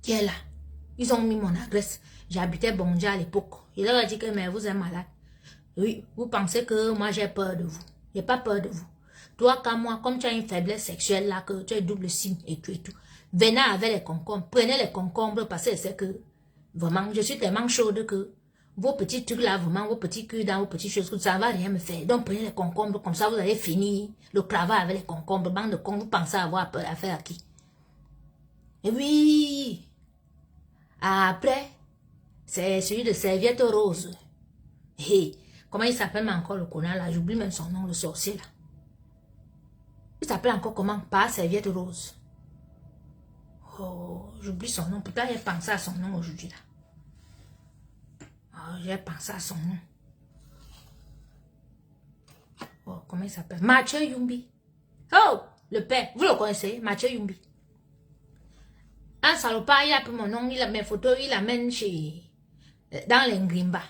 qui est là. Ils ont mis mon adresse. J'habitais Bondia à l'époque. Il leur a dit que mais vous êtes malade. Oui, vous pensez que moi j'ai peur de vous. J'ai pas peur de vous. Toi, comme moi, comme tu as une faiblesse sexuelle là, que tu as double signe et tout et tout. Venez avec les concombres, prenez les concombres parce que c'est que vraiment, je suis tellement chaude que vos petits trucs là, vraiment, vos petits culs dans vos petites choses, ça ne va rien me faire. Donc prenez les concombres, comme ça vous allez finir le travail avec les concombres. Bande de cons, vous pensez avoir peur à faire à qui? Et oui, après, c'est celui de serviette rose. Hey, comment il s'appelle encore le connard là? J'oublie même son nom, le sorcier là. Il s'appelle encore comment? Pas serviette rose. Oh, j'oublie son nom. Peut-être j'ai pensé à son nom aujourd'hui là. Oh, j'ai pensé à son nom. Oh, comment il s'appelle? Mathieu Yumbi. Oh, le père. Vous le connaissez? Mathieu Yumbi. Un salopard, il a pris mon nom, il a mes photos, il l'amène chez... dans l'Engrimba.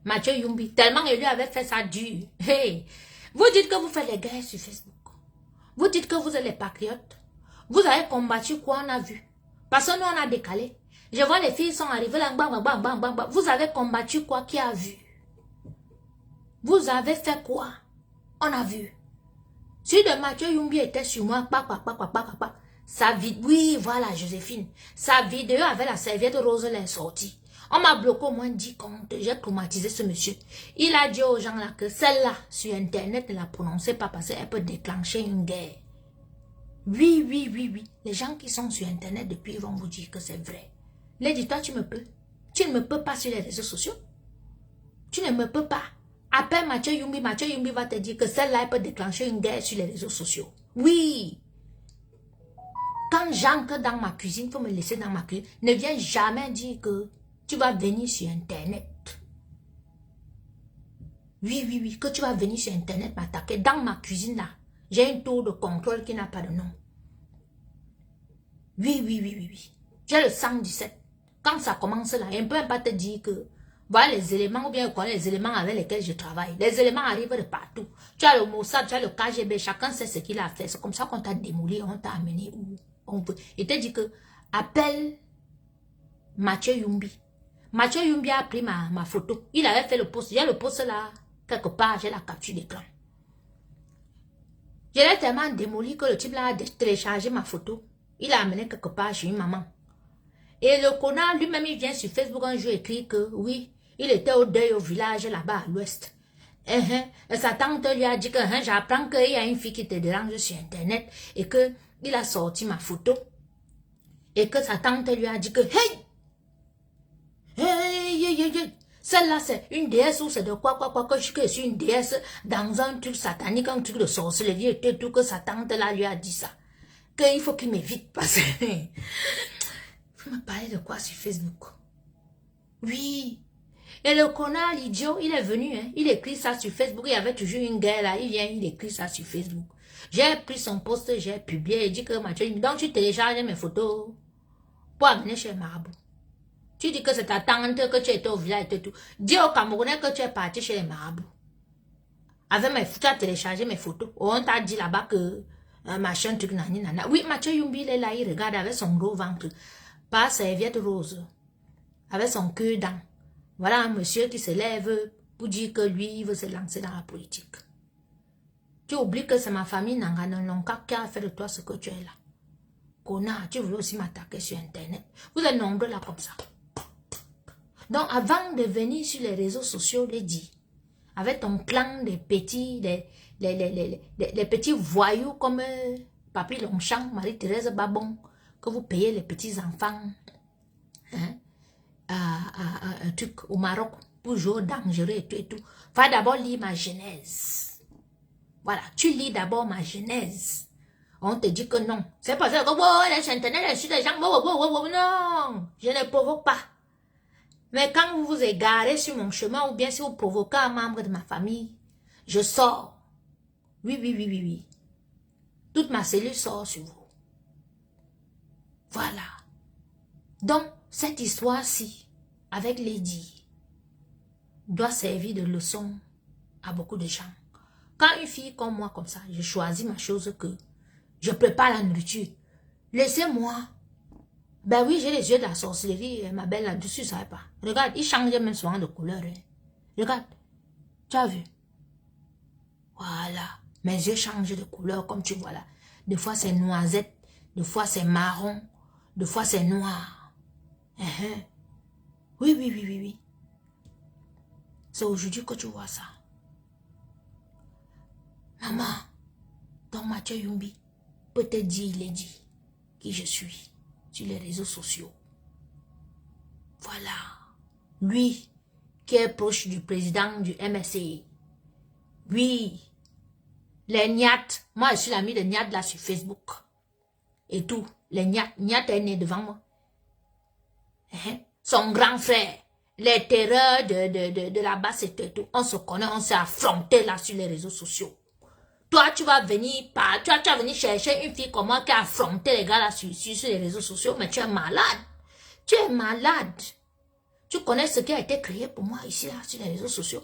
Mathieu Yumbi. Tellement il lui avait fait ça dur. Hey, vous dites que vous faites les guerres sur Facebook. Vous dites que vous êtes les patriotes. Vous avez combattu quoi, on a vu. Parce que nous, on a décalé. Je vois les filles sont arrivées là. Bam, bam, bam, bam, bam. Vous avez combattu quoi, qui a vu? Vous avez fait quoi? On a vu. Si de Mathieu Yumbi était sur moi, sa vidéo, oui, voilà, Joséphine. Sa vidéo avec la serviette rose, elle est sortie. On m'a bloqué au moins 10 comptes. J'ai traumatisé ce monsieur. Il a dit aux gens là que celle-là, sur Internet, ne la prononcez pas parce qu'elle peut déclencher une guerre. Oui, oui, oui, oui. Les gens qui sont sur Internet depuis, ils vont vous dire que c'est vrai. Lady, toi, tu me peux. Tu ne me peux pas sur les réseaux sociaux. Tu ne me peux pas. Appelle Mathieu Yumbi. Mathieu Yumbi va te dire que celle-là, elle peut déclencher une guerre sur les réseaux sociaux. Oui. Quand j'entre dans ma cuisine, il faut me laisser dans ma cuisine. Ne viens jamais dire que tu vas venir sur Internet. Oui, oui, oui. Que tu vas venir sur Internet m'attaquer. Dans ma cuisine, là, j'ai une tour de contrôle qui n'a pas de nom. Oui, oui, oui, oui, oui. J'ai le 117. Quand ça commence là, un peu pas te dire que voilà les éléments ou bien quoi, les éléments avec lesquels je travaille. Les éléments arrivent de partout. Tu as le Mossad, tu as le KGB, chacun sait ce qu'il a fait. C'est comme ça qu'on t'a démoli, on t'a amené où on veut. Il t'a dit que appelle Mathieu Yumbi. Mathieu Yumbi a pris ma photo. Il avait fait le post. Il y a le post là, quelque part, j'ai la capture d'écran. Je l'ai tellement démoli que le type là a téléchargé ma photo. Il a amené quelque part chez une maman. Et le connard lui-même, il vient sur Facebook un jour écrit que oui, il était au deuil au village là-bas à l'ouest. Et sa tante lui a dit que j'apprends qu'il y a une fille qui te dérange sur Internet et que il a sorti ma photo. Et que sa tante lui a dit que celle-là c'est une déesse ou c'est de quoi que je suis une déesse dans un truc satanique, un truc de sorcellerie et tout que sa tante là lui a dit ça. Qu'il faut qu'il m'évite parce que... Vous me parlez de quoi sur Facebook? Oui. Et le connard, l'idiot, il est venu, hein. Il écrit ça sur Facebook. Il y avait toujours une guerre là. Il vient, il écrit ça sur Facebook. J'ai pris son post, j'ai publié. Il dit que Mathieu, donc tu télécharges mes photos pour amener chez Marabout. Tu dis que c'est ta tante, que tu étais au village et tout. Dis au Camerounais que tu es parti chez les Marabouts. Avec mes photos, tu as téléchargé mes photos. On t'a dit là-bas que machin, truc, nani, nana. Oui, Mathieu Yumbi, il est là, il regarde avec son gros ventre. Pas serviette rose. Avec son queue dent. Voilà un monsieur qui se lève pour dire que lui, il veut se lancer dans la politique. Tu oublies que c'est ma famille Nanganonka qui a fait de toi ce que tu es là. Connard, tu voulais aussi m'attaquer sur Internet. Vous êtes nombreux là comme ça. Donc, avant de venir sur les réseaux sociaux, les dit, avec ton clan des petits, les petits voyous comme Papi Longchamp, Marie-Thérèse Babon, que vous payez les petits enfants, hein, un truc au Maroc, pour jouer dangereux et tout et tout. Va d'abord lire ma genèse. Voilà, tu lis d'abord ma genèse. On te dit que non. C'est pas ça que, oh, sur Internet, je suis des gens, non, je ne provoque pas. Mais quand vous vous égarez sur mon chemin, ou bien si vous provoquez un membre de ma famille, je sors. Oui, oui, oui, oui, oui. Toute ma cellule sort sur vous. Voilà. Donc, cette histoire-ci, avec Lady, doit servir de leçon à beaucoup de gens. Quand une fille comme moi, comme ça, je choisis ma chose que je prépare la nourriture. Laissez-moi. Ben oui, j'ai les yeux de la sorcellerie, ma belle là-dessus, ça va pas. Regarde, ils changent même souvent de couleur. Hein. Regarde, tu as vu? Voilà, mes yeux changent de couleur comme tu vois là. Des fois c'est noisette, des fois c'est marron, des fois c'est noir. Oui, oui, oui, oui, oui. C'est aujourd'hui que tu vois ça. Maman, donc Mathieu Yumbi peut te dire, il est dit, qui je suis sur les réseaux sociaux. Voilà. Lui, qui est proche du président du MSC. Oui. Les Niat. Moi, je suis l'ami de Niat là sur Facebook. Et tout. Les Niat. Niat est né devant moi. Son grand frère. Les terreurs de la base et tout. On se connaît, on s'est affronté là sur les réseaux sociaux. Toi, tu vas venir tu vas venir chercher une fille comme moi qui a affronté les gars là sur les réseaux sociaux, mais tu es malade. Tu es malade. Tu connais ce qui a été créé pour moi ici là sur les réseaux sociaux.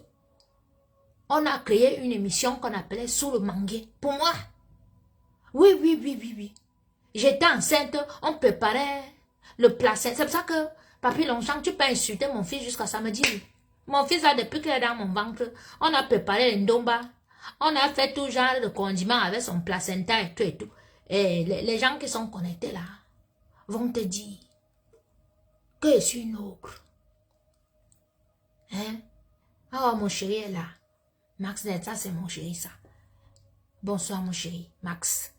On a créé une émission qu'on appelait Sous le mangué. Pour moi. Oui, oui, oui, oui, oui. J'étais enceinte, on préparait le placenta. C'est pour ça que, Papi Longchamp, tu peux insulter mon fils jusqu'à samedi. Mon fils a depuis qu'il est dans mon ventre, on a préparé les ndomba. On a fait tout genre de condiments avec son placenta et tout et tout. Et les gens qui sont connectés là vont te dire que je suis une ogre. Hein? Oh, mon chéri est là. Max, ça c'est mon chéri ça. Bonsoir mon chéri, Max.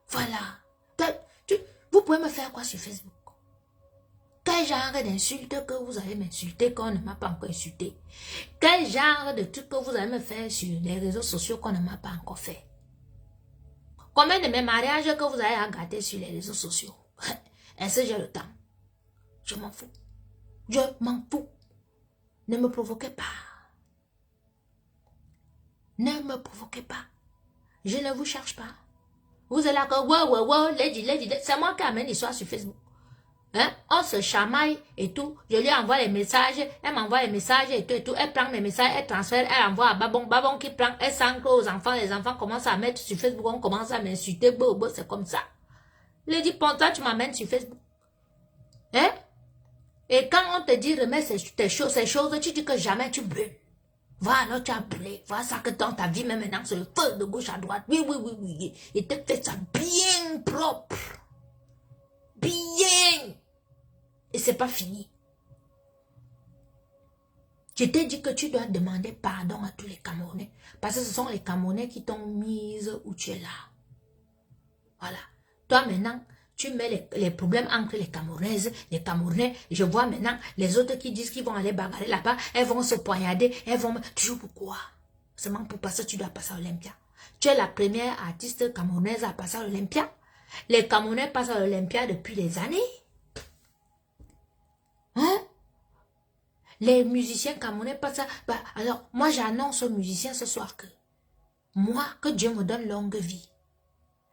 Voilà. Vous pouvez me faire quoi sur Facebook? Quel genre d'insulte que vous allez m'insulter qu'on ne m'a pas encore insulté? Quel genre de truc que vous allez me faire sur les réseaux sociaux qu'on ne m'a pas encore fait? Combien de mes mariages que vous allez regarder sur les réseaux sociaux? Est-ce que j'ai le temps? Je m'en fous. Je m'en fous. Ne me provoquez pas. Ne me provoquez pas. Je ne vous cherche pas. Vous êtes là que, wow, lady, c'est moi qui amène l'histoire sur Facebook. Hein? On se chamaille et tout. Je lui envoie les messages. Elle m'envoie les messages et tout. Elle prend mes messages, elle transfère, elle envoie à Babon. Babon qui prend, elle s'ancre aux enfants. Les enfants commencent à mettre sur Facebook. On commence à m'insulter. C'est comme ça. Je dis, toi, tu m'amènes sur Facebook. Hein? Et quand on te dit remets ces choses, tu dis que jamais tu brûles. Voilà, tu as brûlé. Voilà ça que dans ta vie, même maintenant, c'est le feu de gauche à droite. Oui. Et te fait ça bien propre. Bien. Et c'est pas fini. Je t'ai dit que tu dois demander pardon à tous les Camerounais. Parce que ce sont les Camerounais qui t'ont mise où tu es là. Voilà. Toi maintenant, tu mets les problèmes entre les Camerounaises, les Camerounais. Je vois maintenant les autres qui disent qu'ils vont aller bagarrer là-bas. Elles vont se poignarder. Elles vont... Toujours pourquoi? Seulement pour passer, tu dois passer à l'Olympia. Tu es la première artiste camerounaise à passer à l'Olympia. Les Camerounais passent à l'Olympia depuis des années. Hein? Les musiciens camerounais passent à... Bah, alors, moi j'annonce aux musiciens ce soir que moi, que Dieu me donne longue vie.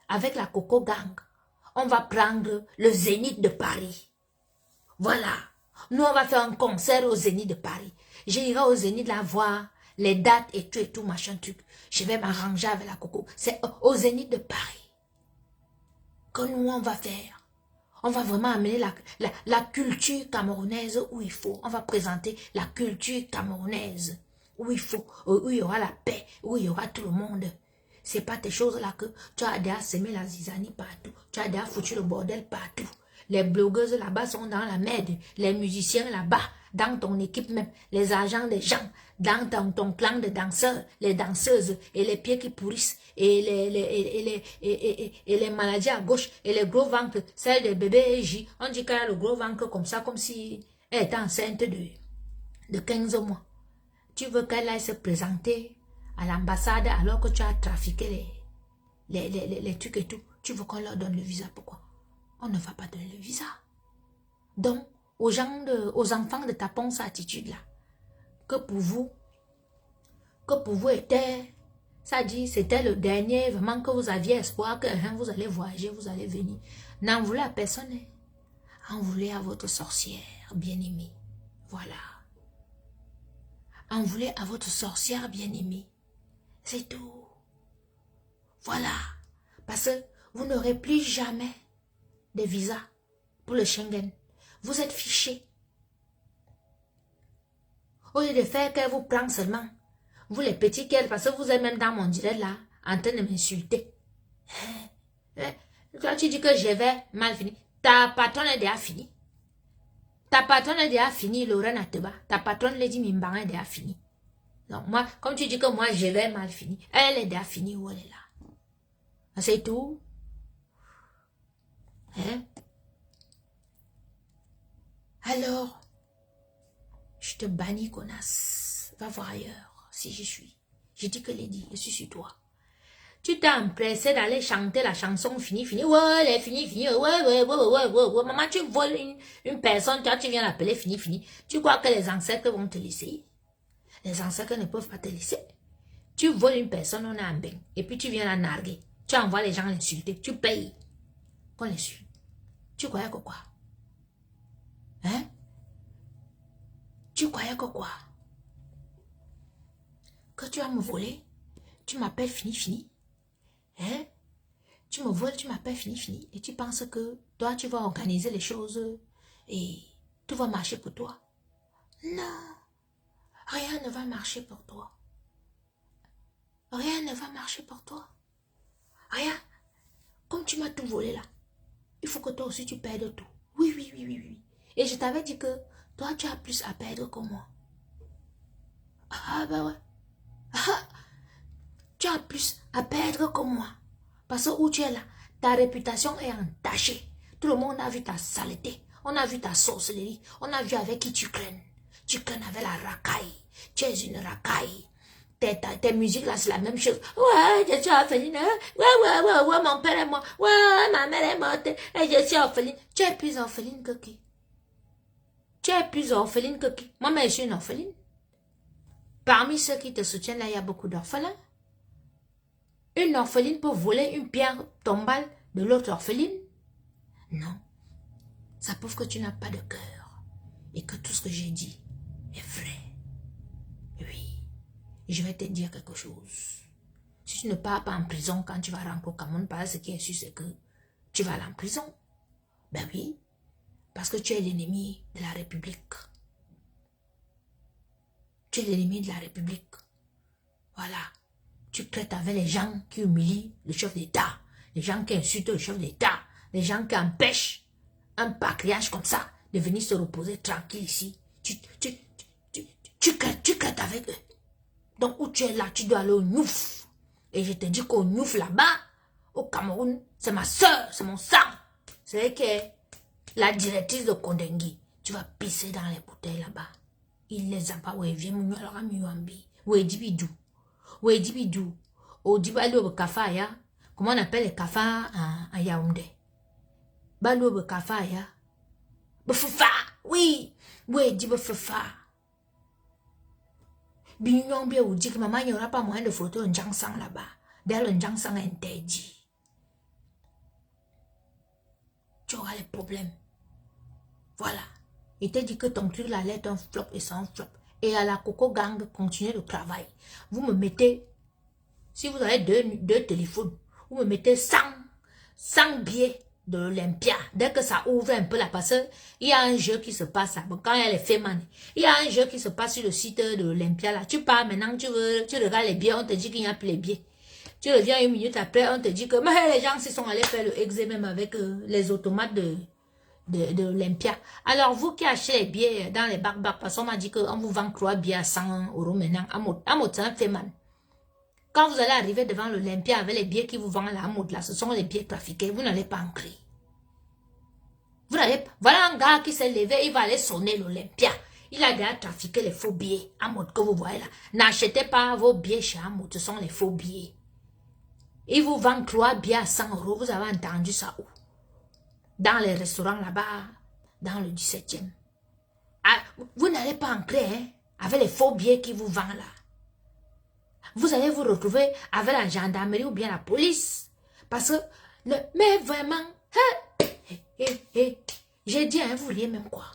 Avec la Coco Gang, on va prendre le Zénith de Paris. Voilà. Nous, on va faire un concert au Zénith de Paris. J'irai au Zénith là voir les dates et tout, machin truc. Je vais m'arranger avec la Coco. C'est au Zénith de Paris que nous, on va faire. On va vraiment amener la culture camerounaise où il faut. On va présenter la culture camerounaise où il faut, où il y aura la paix, où il y aura tout le monde. C'est pas tes choses-là que tu as déjà semé la zizanie partout. Tu as déjà foutu le bordel partout. Les blogueuses là-bas sont dans la merde. Les musiciens là-bas, dans ton équipe même. Les agents des gens, dans ton clan de danseurs, les danseuses et les pieds qui pourrissent. Et les maladies à gauche et les gros ventres, celles des bébés J. On dit qu'elle a le gros ventre comme ça, comme si elle était enceinte de 15 mois. Tu veux qu'elle aille se présenter à l'ambassade alors que tu as trafiqué les trucs et tout. Tu veux qu'on leur donne le visa, pourquoi? On ne va pas donner le visa. Donc, aux enfants de ta ponce attitude là, que pour vous était Ça dit, c'était le dernier, vraiment que vous aviez espoir que vous allez voyager, vous allez venir. N'en voulez à personne. En voulez à votre sorcière bien-aimée. Voilà. En voulez à votre sorcière bien-aimée. C'est tout. Voilà. Parce que vous n'aurez plus jamais de visa pour le Schengen. Vous êtes fichés. Au lieu de faire qu'elle vous prend seulement, vous les petits qu'elle, parce que vous êtes même dans mon direct là, en train de m'insulter. Toi tu dis que je vais mal finir. Ta patronne est déjà finie. Ta patronne est déjà finie, Lorraine Ateba. Ta patronne Lady Mimban est déjà finie. Donc moi, comme tu dis que moi je vais mal finir, elle est déjà finie où elle est là. C'est tout. Hein? Alors, je te bannis, connasse. Va voir ailleurs, si je suis. Je dis que Lady, je suis sur toi. Tu t'es empressé d'aller chanter la chanson fini. Ouais, elle est finie. Ouais. Maman, tu voles une personne, toi, tu viens l'appeler fini. Tu crois que les ancêtres vont te laisser? Les ancêtres ne peuvent pas te laisser. Tu voles une personne, on a un bain. Et puis tu viens la narguer. Tu envoies les gens l'insulter. Tu payes. Qu'on les suit. Tu croyais que quoi? Hein? Tu croyais que quoi? Que tu vas me voler? Tu m'appelles fini. Hein? Tu me voles, tu m'appelles fini. Et tu penses que toi, tu vas organiser les choses et tout va marcher pour toi? Non. Rien ne va marcher pour toi. Rien ne va marcher pour toi. Rien. Comme tu m'as tout volé là, il faut que toi aussi tu perdes tout. Oui. Et je t'avais dit que toi, tu as plus à perdre que moi. Ah bah ouais. Ah, tu as plus à perdre que moi. Parce que où tu es là, ta réputation est entachée. Tout le monde a vu ta saleté. On a vu ta sorcellerie. On a vu avec qui tu crains. Tu crains avec la racaille. Tu es une racaille. Tes musiques là, c'est la même chose. Ouais, je suis orpheline. Ouais, mon père est mort. Ouais, ma mère est morte. Et je suis orpheline. Tu es plus orpheline que qui? Tu es plus orpheline que qui? Moi, je suis une orpheline. Parmi ceux qui te soutiennent là, il y a beaucoup d'orphelins. Une orpheline peut voler une pierre tombale de l'autre orpheline? Non. Ça prouve que tu n'as pas de cœur. Et que tout ce que j'ai dit est vrai. Oui. Je vais te dire quelque chose. Si tu ne pars pas en prison quand tu vas rentrer au Cameroun, ce qui est sûr, c'est que tu vas aller en prison. Ben oui. Parce que tu es l'ennemi de la République. Tu es l'ennemi de la République. Voilà. Tu traites avec les gens qui humilient le chef d'État, les gens qui insultent le chef d'État, les gens qui empêchent un patriarche comme ça de venir se reposer tranquille ici. Tu traites avec eux. Donc où tu es là, tu dois aller au Nyouf. Et je te dis qu'au Nyouf là-bas, au Cameroun, c'est ma soeur, c'est mon sang. C'est que la directrice de Kondengui, tu vas pisser dans les bouteilles là-bas. Il les a pas, ouais, viens me alors à Miwambi. Ouais, Dibidou. Ouais, Dibidou. Au Dibalo Kafaya. Comment on appelle les kafa à Yaoundé? Balo Kafaya. Befufa, oui. Ouais, Dibefufa. Bignon bien ou dit que maman, il n'y aura pas moyen de photo un jangsang là-bas. D'ailleurs, un jangsang est interdit. Tu auras les problèmes. Voilà. Il t'a dit que ton truc là allait être un flop et c'est un flop. Et à la Coco Gang, continuez le travail. Vous me mettez, si vous avez deux téléphones, vous me mettez 100 billets de l'Olympia. Dès que ça ouvre un peu là, parce qu'il y a un jeu qui se passe, bon, quand il y a les Feman, il y a un jeu qui se passe sur le site de l'Olympia là. Tu pars maintenant, tu regardes les billets, on te dit qu'il n'y a plus les billets. Tu reviens une minute après, on te dit que mais les gens se sont allés faire le exé même avec les automates de l'Olympia. Alors, vous qui achetez les billets dans les bacs, parce qu'on m'a dit qu'on vous vend 3 billets à 100 € maintenant, à Motin Feman. Quand vous allez arriver devant l'Olympia avec les billets qui vous vendent là, là, ce sont les billets trafiqués, vous n'allez pas entrer. Vous n'allez pas. Voilà un gars qui s'est levé, il va aller sonner l'Olympia. Il a déjà trafiqué les faux billets, Amoud, que vous voyez là. N'achetez pas vos billets chez Amoud, ce sont les faux billets. Il vous vend 3 billets à 100 €, vous avez entendu ça où? Dans les restaurants là-bas, dans le 17e. Ah, vous n'allez pas entrer, hein, avec les faux billets qui vous vendent là. vous allez vous retrouver avec la gendarmerie ou bien la police. Parce que, mais vraiment, j'ai dit, hein, vous voulez même quoi?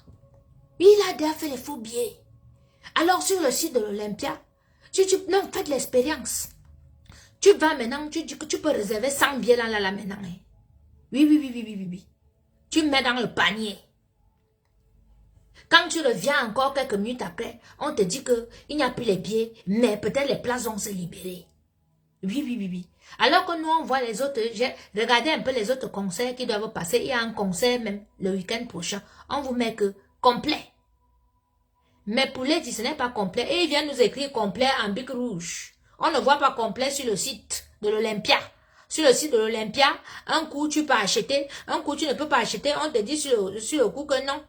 Il a déjà fait les faux billets. Alors, sur le site de l'Olympia, non, faites l'expérience. Tu vas maintenant, tu dis que tu peux réserver 100 billets là maintenant. Hein. Oui. Tu mets dans le panier. Quand tu reviens encore quelques minutes après, on te dit qu'il n'y a plus les billets, mais peut-être les places vont se libérer. Oui. Alors que nous, on voit les autres, j'ai regardé un peu les autres concerts qui doivent passer. Il y a un concert même le week-end prochain. On vous met que complet. Mais pour les dit, ce n'est pas complet. Et ils viennent nous écrire complet en bic rouge. On ne voit pas complet sur le site de l'Olympia. Sur le site de l'Olympia, un coup tu peux acheter, un coup tu ne peux pas acheter. On te dit sur le coup que non.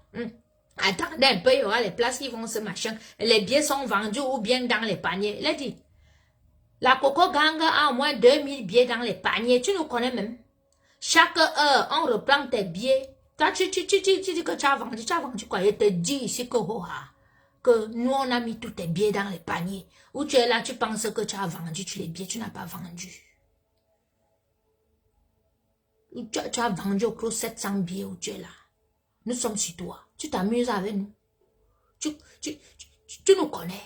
Attendez un peu, il y aura les places qui vont se machin. Les billets sont vendus ou bien dans les paniers. Il a dit, la Coco Gang a au moins 2000 billets dans les paniers. Tu nous connais même. Chaque heure, on reprend tes billets. Toi, tu dis que tu as vendu quoi? Je te dis ici que nous, on a mis tous tes billets dans les paniers. Ou tu es là, tu penses que tu as vendu tous les billets, tu n'as pas vendu. Tu as vendu au plus 700 billets où tu es là. Nous sommes sur toi. Tu t'amuses avec nous. Tu nous connais.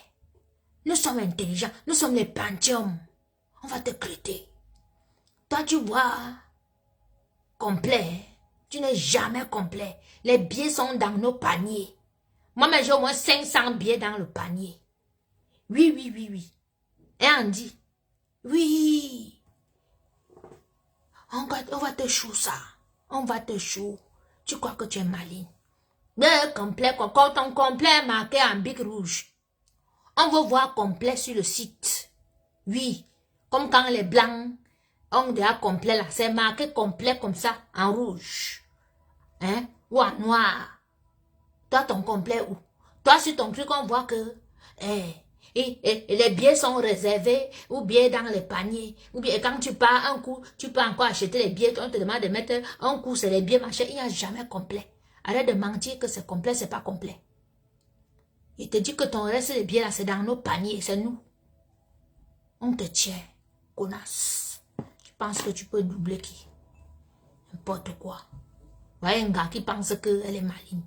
Nous sommes intelligents. Nous sommes les Pentium. On va te crêter. Toi, tu vois, complet. Tu n'es jamais complet. Les billets sont dans nos paniers. Moi, j'ai au moins 500 billets dans le panier. Oui. Et on dit, oui. On va te chou ça. On va te chou. Tu crois que tu es maligne. Mais complet, quand ton complet est marqué en bic rouge. On veut voir complet sur le site. Oui. Comme quand les blancs ont déjà complet là. C'est marqué complet comme ça, en rouge. Hein? Ou en noir. Toi, ton complet où? Toi, sur ton truc, on voit que et les billets sont réservés ou bien dans les paniers. Ou bien quand tu pars un coup, tu peux encore acheter les billets. On te demande de mettre un coup, c'est les billets machin. Il n'y a jamais complet. Arrête de mentir que c'est complet, c'est pas complet. Il te dit que ton reste de billets là, c'est dans nos paniers, c'est nous. On te tient, connasse. Tu penses que tu peux doubler qui? N'importe quoi. Voyez un gars qui pense qu'elle est maligne.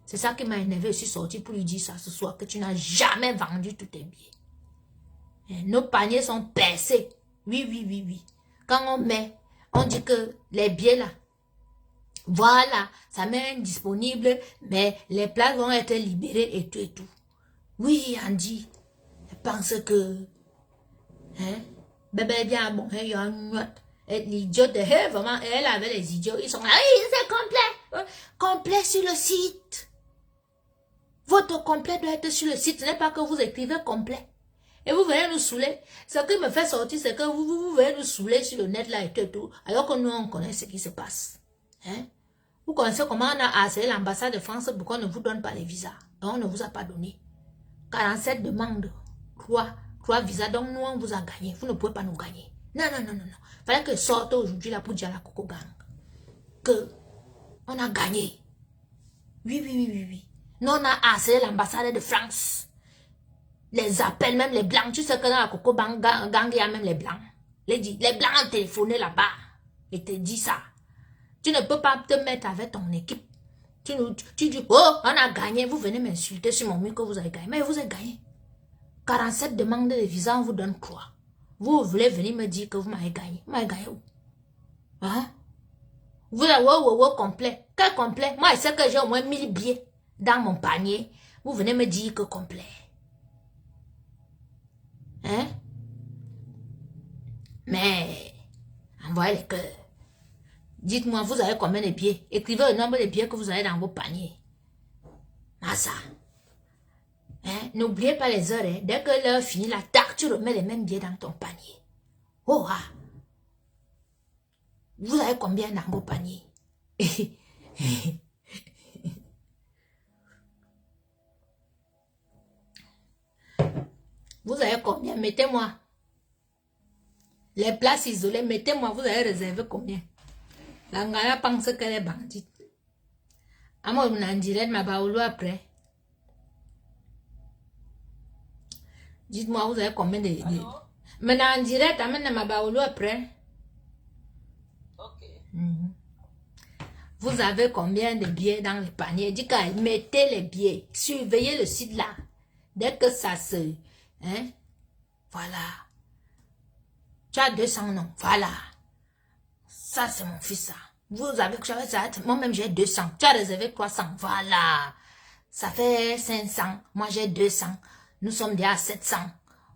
C'est ça qui m'a énervé. Je suis sorti pour lui dire ça ce soir, que tu n'as jamais vendu tous tes billets. Et nos paniers sont percés. Oui. Quand on met, on dit que les billets là, voilà, ça met indisponible, mais les places vont être libérées et tout. Oui, Andy, je pense que, bébé bien bon, il y a l'idiote, vraiment, elle avait les idiots, ils sont là, oui, c'est complet. Complet sur le site. Votre complet doit être sur le site. Ce n'est pas que vous écrivez complet. Et vous venez nous saouler. Ce qui me fait sortir, c'est que vous venez nous saouler sur le net là et tout. Alors que nous, on connaît ce qui se passe. Hein? Vous connaissez comment on a harcelé l'ambassade de France pour qu'on ne vous donne pas les visas. Donc, on ne vous a pas donné. 47 demandes. 3 visas. Donc, nous, on vous a gagné. Vous ne pouvez pas nous gagner. Non. Fallait que sorte aujourd'hui là pour dire à la Coco Gang que on a gagné. Oui. Nous, on a harcelé l'ambassade de France. Les appels, même les blancs. Tu sais que dans la Coco Gang, il y a même les blancs. Les blancs ont téléphoné là-bas. Et te dit ça. Tu ne peux pas te mettre avec ton équipe. Tu dis, oh, on a gagné. Vous venez m'insulter sur mon micro que vous avez gagné. Mais vous avez gagné. 47 demandes de visa, on vous donne quoi? Vous voulez venir me dire que vous m'avez gagné. Vous m'avez gagné où? Hein? Vous avez complet. Quel complet? Moi, je sais que j'ai au moins 1000 billets dans mon panier. Vous venez me dire que complet. Hein? Mais, envoyez les cœurs. Dites-moi, vous avez combien de billets? Écrivez le nombre de billets que vous avez dans vos paniers. Massa. Hein? N'oubliez pas les heures. Hein? Dès que l'heure finit, la tac, tu remets les mêmes billets dans ton panier. Oh, ah. Vous avez combien dans vos paniers? Vous avez combien? Mettez-moi. Les places isolées, mettez-moi. Vous avez réservé combien? La Ngaya pense qu'elle est bandite. À moi, on en dirait ma baoulou après. Dites-moi, vous avez combien de... Maintenant en direct, amène ma baoulou après. Ok. Vous avez combien de billets dans le panier? Dis qu'à mettez les billets. Surveillez le site là. Dès que ça se... Hein? Voilà. Tu as 200 non? Voilà. Ça, c'est mon fils, ça. Vous avez ça. Moi-même, j'ai 200. Tu as réservé 300. Voilà. Ça fait 500. Moi, j'ai 200. Nous sommes déjà à 700.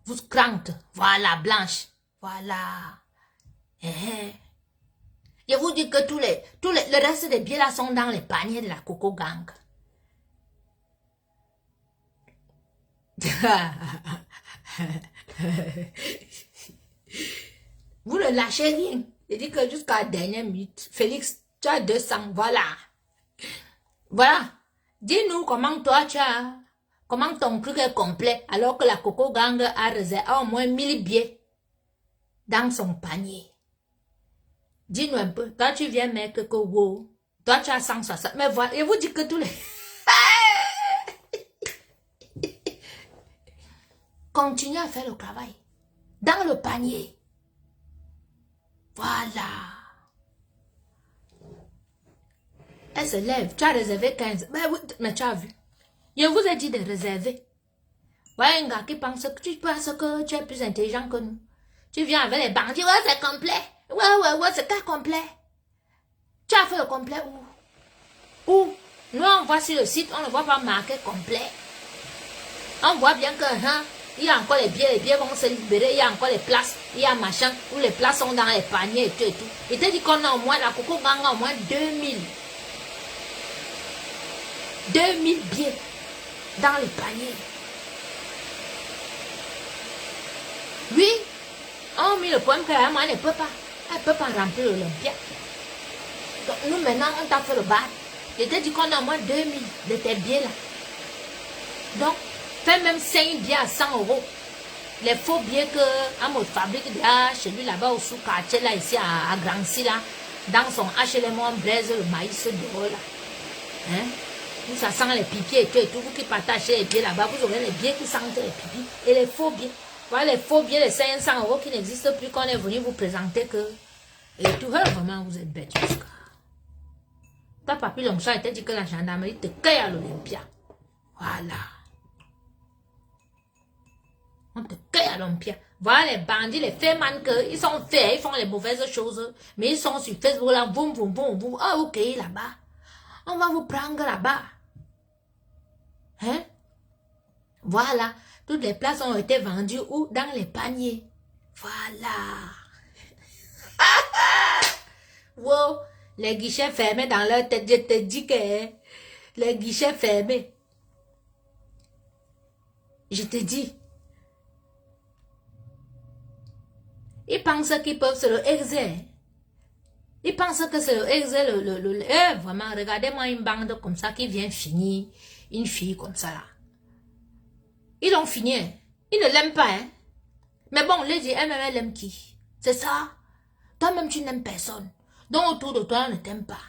Vous crainte. Voilà, blanche. Voilà. Je vous dis que le reste des billets là sont dans les paniers de la Coco Gang. Vous ne lâchez rien. Je dis que jusqu'à la dernière minute, Félix, tu as 200, voilà. Voilà. Dis-nous comment toi tu as, comment ton truc est complet, alors que la Coco Gang a réservé au moins 1000 billets dans son panier. Dis-nous un peu, toi tu viens mettre que wow, toi tu as 160, mais voilà, je vous dis que tous les... Continuez à faire le travail. Dans le panier. Voilà. Elle se lève. Tu as réservé 15. Mais, oui, mais tu as vu. Je vous ai dit de réserver. Voilà un gars qui pense que tu es plus intelligent que nous. Tu viens avec les bandits. Ouais, c'est complet. Ouais, c'est cas complet. Tu as fait le complet où? Où? Nous, on voit sur le site, on ne voit pas marqué complet. On voit bien que, hein, il y a encore les billets vont se libérer, il y a encore les places, il y a machin, où les places sont dans les paniers et tout et tout. Il te dit qu'on a au moins, la Coco Gang a au moins 2000 billets dans les paniers. Oui, on mis le problème qu'elle ne peut pas. Elle ne peut pas remplir l'Olympia. Donc nous maintenant, on t'a fait le bar. Il te dit qu'on a au moins 2000 de tes billets là. Donc, fais même 5 billets à 100 €. Les faux billets que Amos fabrique là, chez lui là-bas au sous-quartier là, ici à Grancy là, dans son HLM, on braise le maïs dehors là. Hein? Où ça sent les pipis et tout, vous qui partagez les billets là-bas, vous aurez les billets qui sentent les pipis et les faux billets. Voilà les faux billets, les 500 € qui n'existent plus, qu'on est venu vous présenter que... Et tout, vraiment, vous êtes bête jusqu'à... Ta papy Longchamp était dit que la gendarmerie te cueille à l'Olympia. Voilà. On te cueille à l'Olympia. Voilà les bandits, les faits que ils sont faits, ils font les mauvaises choses. Mais ils sont sur Facebook là, boum, boum, boum, boum. Ah, ok, là-bas. On va vous prendre là-bas. Hein? Voilà. Toutes les places ont été vendues où? Dans les paniers. Voilà. Wow. Les guichets fermés dans leur tête. Je te dis que les guichets fermés. Je te dis. Ils pensent qu'ils peuvent se le exercer. Ils pensent que c'est le exercer. Vraiment, regardez-moi une bande comme ça qui vient finir une fille comme ça là. Ils l'ont fini. Hein. Ils ne l'aiment pas. Hein. Mais bon, les dit, elle aime qui? C'est ça. Toi-même, tu n'aimes personne. Donc, autour de toi, on ne t'aime pas.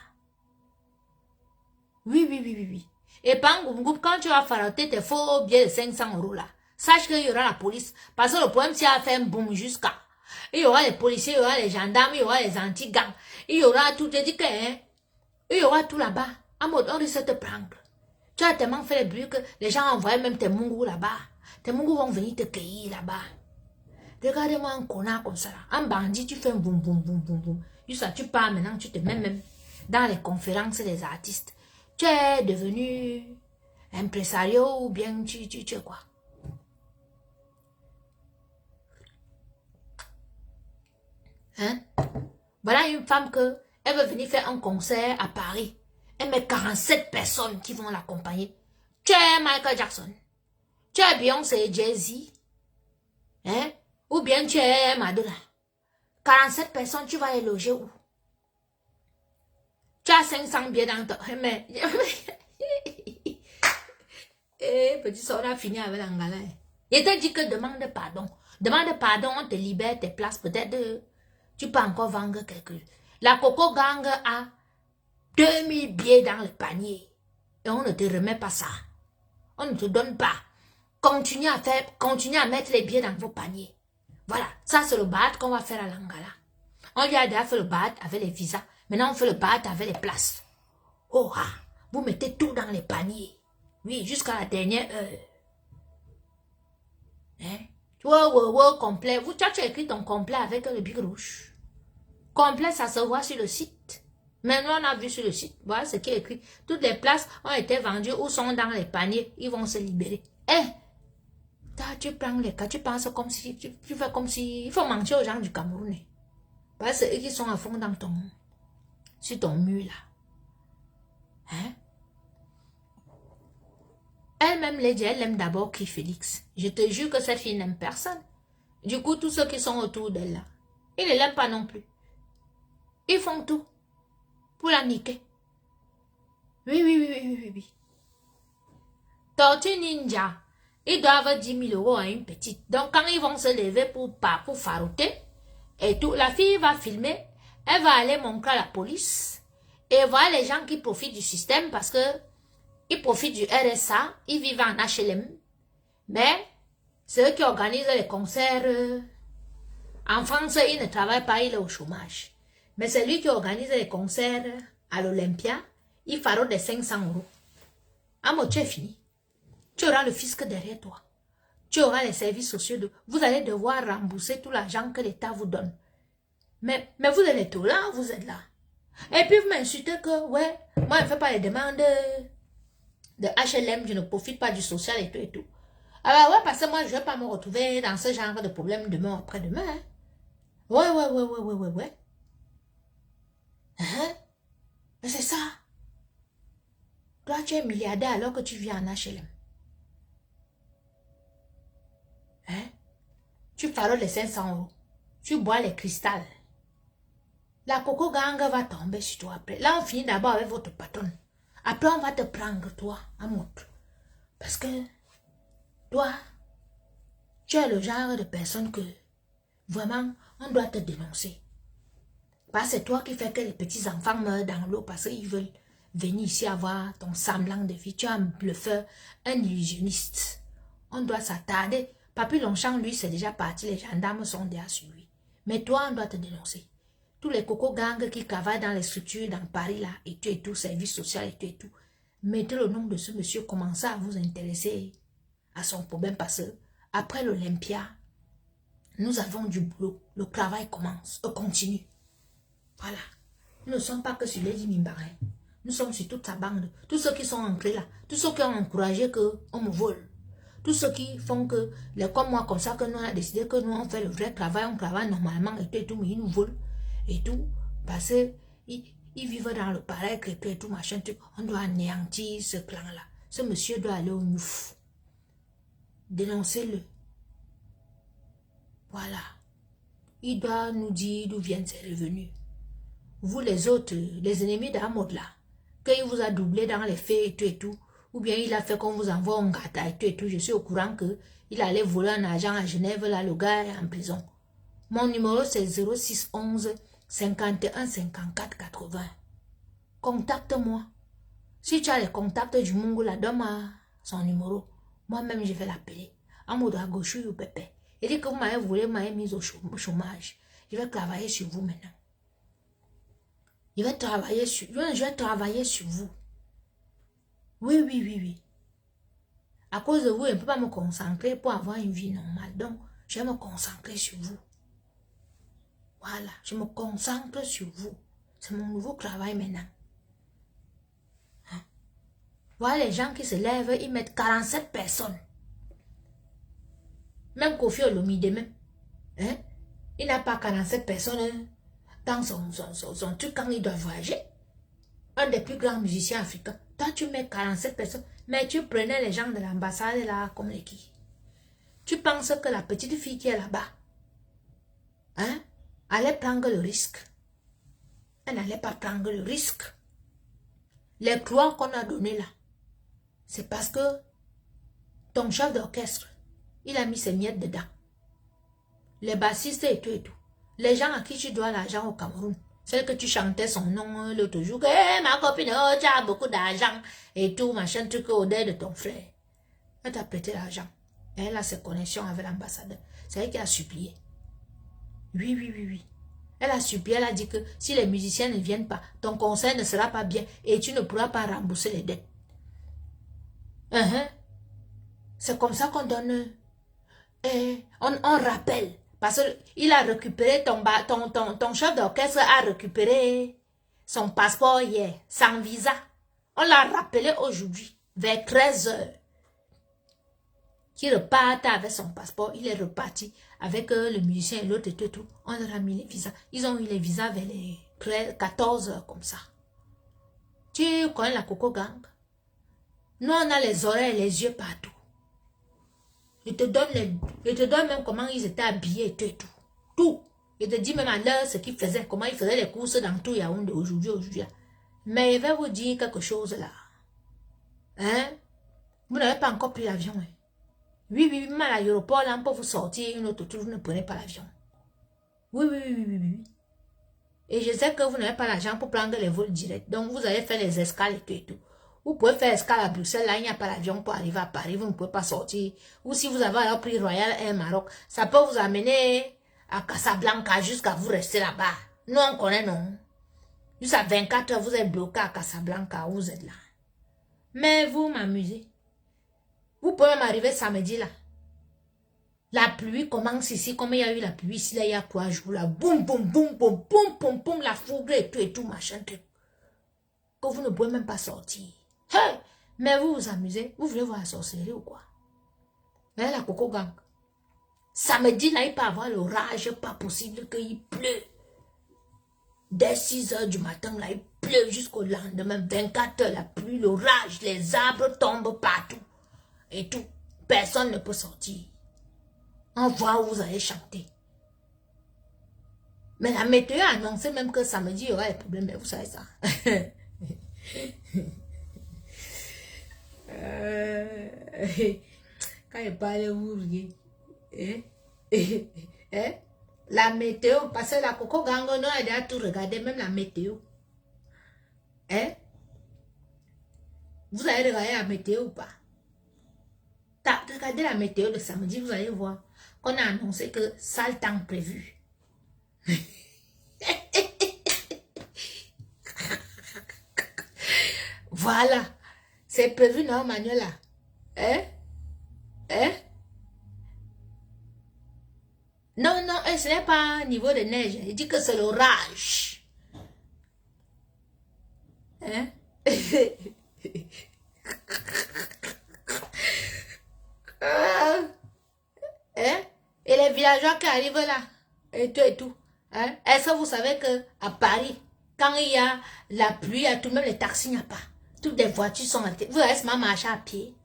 Oui. Et quand tu vas faroter tes faux billets de 500 € là, sache qu'il y aura la police. Parce que le problème, c'est à faire un boom jusqu'à. Il y aura les policiers, il y aura les gendarmes, il y aura les anti-gangs. Il y aura tout. Je dis que, hein, il y aura tout là-bas. En mode, on risque de te prendre. Tu as tellement fait le bruit que les gens envoient même tes mungous là-bas. Tes mungous vont venir te cueillir là-bas. Regardez-moi un connard comme ça. Là. Un bandit, tu fais un boum, boum, boum, boum, boum. Juste ça, tu pars maintenant, tu te mets même dans les conférences des artistes. Tu es devenu impresario ou bien tu es quoi? Hein? Voilà une femme que elle veut venir faire un concert à Paris. Elle met 47 personnes qui vont l'accompagner. Tu es Michael Jackson. Tu es Beyoncé et Jay-Z. Hein? Ou bien tu es Madonna. 47 personnes, tu vas les loger où? Tu as 500 billets dans ton... Mais... Eh, petit soeur, on a fini avec l'angala. Il t'a dit que demande pardon. Demande pardon, on te libère tes places. Peut-être tu peux encore vendre quelque chose. La Coco Gang a 2000 billets dans le panier. Et on ne te remet pas ça. On ne te donne pas. Continuez à mettre les billets dans vos paniers. Voilà, ça c'est le BAT qu'on va faire à l'Angala. On lui a déjà fait le BAT avec les visas. Maintenant on fait le BAT avec les places. Oh ah, vous mettez tout dans les paniers. Oui, jusqu'à la dernière heure. Hein? Complet. Tu as écrit ton complet avec le bic rouge. Complet, ça se voit sur le site. Maintenant, on a vu sur le site. Voilà ce qui est écrit. Toutes les places ont été vendues ou sont dans les paniers. Ils vont se libérer. Tu prends les cas, tu penses comme si, tu fais comme si, il faut mentir aux gens du Cameroun. Parce que c'est eux qui sont à fond dans sur ton mur là. Hein? Elle-même, Lady, elle aime d'abord qui Félix. Je te jure que cette fille n'aime personne. Du coup, tous ceux qui sont autour d'elle là, ils ne l'aiment pas non plus. Ils font tout pour la niquer. Oui. Tortue Ninja, ils doivent 10 000 € à une petite. Donc, quand ils vont se lever pour farouter, et tout, la fille va filmer, elle va aller montrer à la police, et voir les gens qui profitent du système parce que ils profitent du RSA, ils vivent en HLM, mais c'est eux qui organisent les concerts. En France, ils ne travaillent pas, il est au chômage. Mais c'est lui qui organise les concerts à l'Olympia, il fera des 500 €. Amo, tu es fini. Tu auras le fisc derrière toi. Tu auras les services sociaux. Vous allez devoir rembourser tout l'argent que l'État vous donne. Mais vous êtes tout là, vous êtes là. Et puis vous m'insultez que, ouais, moi je ne fais pas les demandes de HLM, je ne profite pas du social et tout et tout. Ah bah ouais, parce que moi je ne vais pas me retrouver dans ce genre de problème demain après-demain. Hein. Ouais. Hein? Mais c'est ça. Toi tu es milliardaire alors que tu vis en HLM. Hein? Tu faroles les 500 €. Tu bois les cristals. La coco gang va tomber sur toi après. Là, on finit d'abord avec votre patronne. Après, on va te prendre, toi, à montre. Parce que, toi, tu es le genre de personne que, vraiment, on doit te dénoncer. Parce que c'est toi qui fais que les petits-enfants meurent dans l'eau parce qu'ils veulent venir ici avoir ton semblant de vie. Tu es un bluffeur, un illusionniste. On doit s'attarder. Papy Longchamp, lui, c'est déjà parti. Les gendarmes sont déjà sur lui. Mais toi, on doit te dénoncer. Tous les coco gangs qui travaillent dans les structures dans Paris là, et tout, service social et tout, mettez le nom de ce monsieur, commencez à vous intéresser à son problème parce que après l'Olympia, nous avons du boulot, le travail continue. Voilà. Nous ne sommes pas que sur Lady Mimbarin. Nous sommes sur toute sa bande. Tous ceux qui sont entrés là, tous ceux qui ont encouragé qu'on me vole. Tous ceux qui font que, comme moi, comme ça, que nous on a décidé que nous on fait le vrai travail, on travaille normalement et tout, mais ils nous volent. Et tout, parce qu'ils vivent dans le pareil, et tout, machin, tout. On doit anéantir ce clan-là. Ce monsieur doit aller au Nouf. Dénoncez-le. Voilà. Il doit nous dire d'où viennent ses revenus. Vous les autres, les ennemis d'Amod là, qu'il vous a doublé dans les faits et tout, ou bien il a fait qu'on vous envoie un gâteau et tout, je suis au courant qu'il allait voler un argent à Genève, là, le gars est en prison. Mon numéro c'est 0611 51 54 80. Contacte-moi. Si tu as les contacts du Mungu, là, donne-moi son numéro. Moi-même, je vais l'appeler. Amodo à gauche ou pépé. Il dit que vous m'avez volé, vous m'avez mis au chômage. Je vais travailler sur vous maintenant. Je vais travailler sur vous. Oui. À cause de vous, je ne peux pas me concentrer pour avoir une vie normale. Donc, je vais me concentrer sur vous. Voilà, je me concentre sur vous. C'est mon nouveau travail maintenant. Hein? Voilà les gens qui se lèvent, ils mettent 47 personnes. Même Kofi Olomide même. Hein? Il n'a pas 47 personnes dans son truc quand il doit voyager. Un des plus grands musiciens africains. Toi, tu mets 47 personnes. Mais tu prenais les gens de l'ambassade là comme les qui. Tu penses que la petite fille qui est là-bas, hein? Allait prendre le risque. Elle n'allait pas prendre le risque. Les croix qu'on a données là, c'est parce que ton chef d'orchestre, il a mis ses miettes dedans. Les bassistes et tout. Les gens à qui tu dois l'argent au Cameroun, celle que tu chantais son nom l'autre jour, que hey, ma copine, oh, tu as beaucoup d'argent et tout, machin, truc au dé de ton frère. Elle t'a prêté l'argent. Elle a ses connexions avec l'ambassadeur. C'est elle qui a supplié. Oui, oui, oui, oui. Elle a supplié, elle a dit que si les musiciens ne viennent pas, ton concert ne sera pas bien et tu ne pourras pas rembourser les dettes. C'est comme ça qu'on donne. On rappelle. Parce qu'il a récupéré ton chef d'orchestre a récupéré son passeport hier, sans visa. On l'a rappelé aujourd'hui, vers 13h. Qui repart avec son passeport. Il est reparti avec le musicien et l'autre et tout. On leur a mis les visas. Ils ont eu les visas vers les 14h comme ça. Tu connais la Coco Gang? Nous, on a les oreilles et les yeux partout. Je te donne même comment ils étaient habillés et tout. Tout. Je te dis même à l'heure ce qu'ils faisaient, comment ils faisaient les courses dans tout Yaoundé aujourd'hui. Mais je vais vous dire quelque chose là. Hein? Vous n'avez pas encore pris l'avion. Hein? Oui, oui, même à l'aéroport, là, on peut vous sortir une autre tour, vous ne prenez pas l'avion. Oui, oui, oui, oui, oui. Et je sais que vous n'avez pas l'argent pour prendre les vols directs. Donc, vous allez faire les escales et tout. Vous pouvez faire escale à Bruxelles, là, il n'y a pas l'avion pour arriver à Paris, vous ne pouvez pas sortir. Ou si vous avez alors pris Royal Air Maroc, ça peut vous amener à Casablanca jusqu'à vous rester là-bas. Nous, on connaît, non? Jusqu'à 24 heures, vous êtes bloqué à Casablanca, vous êtes là. Mais vous m'amusez. Vous pouvez m'arriver samedi, là. La pluie commence ici, comme il y a eu la pluie ici, là, il y a 3 jours, là. Boum, boum, boum, boum, boum, boum, boum, la foudre et tout, machin, tout. Que vous ne pouvez même pas sortir. Hey! Mais vous vous amusez, vous voulez voir la sorcellerie ou quoi? Mais la Coco Gang. Samedi, là, il peut avoir l'orage, pas possible qu'il pleut. Dès 6h du matin, là, il pleut jusqu'au lendemain, 24 heures, la pluie, l'orage, les arbres tombent partout. Et tout. Personne ne peut sortir. On voit où vous allez chanter. Mais la météo a annoncé même que samedi, il y aura des problèmes. Mais vous savez ça. Quand il parle, vous riez. La météo, parce que la Coco Gang, on a déjà tout regardé, même la météo. Vous allez regarder la météo ou pas? Regardez la météo de samedi, vous allez voir qu'on a annoncé que ça le temps prévu. Voilà. C'est prévu, non, Manuela? Non, non, ce n'est pas un niveau de neige. Il dit que c'est l'orage. Et les villageois qui arrivent là, et tout. Est-ce que vous savez que à Paris, quand il y a la pluie, tout de même les taxis, il n'y a pas. Toutes les voitures sont arrêtées. Vous allez seulement marcher à pied.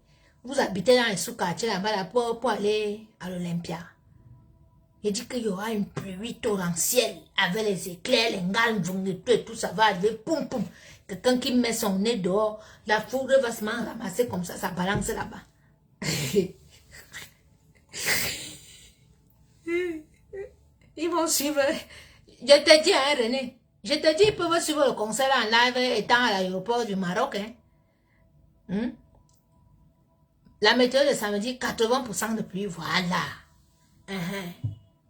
Vous habitez dans les sous-quartiers là-bas là, pour aller à l'Olympia. Il dit qu'il y aura une pluie torrentielle avec les éclairs, les ngalmes, et tout ça va arriver, poum poum. Quelqu'un qui met son nez dehors, la foudre va se ramasser comme ça balance là-bas. Ils vont suivre. Je te dis, hein, René. Je te dis, ils peuvent suivre le concert en live étant à l'aéroport du Maroc. Hein? La météo de samedi, 80% de pluie. Voilà.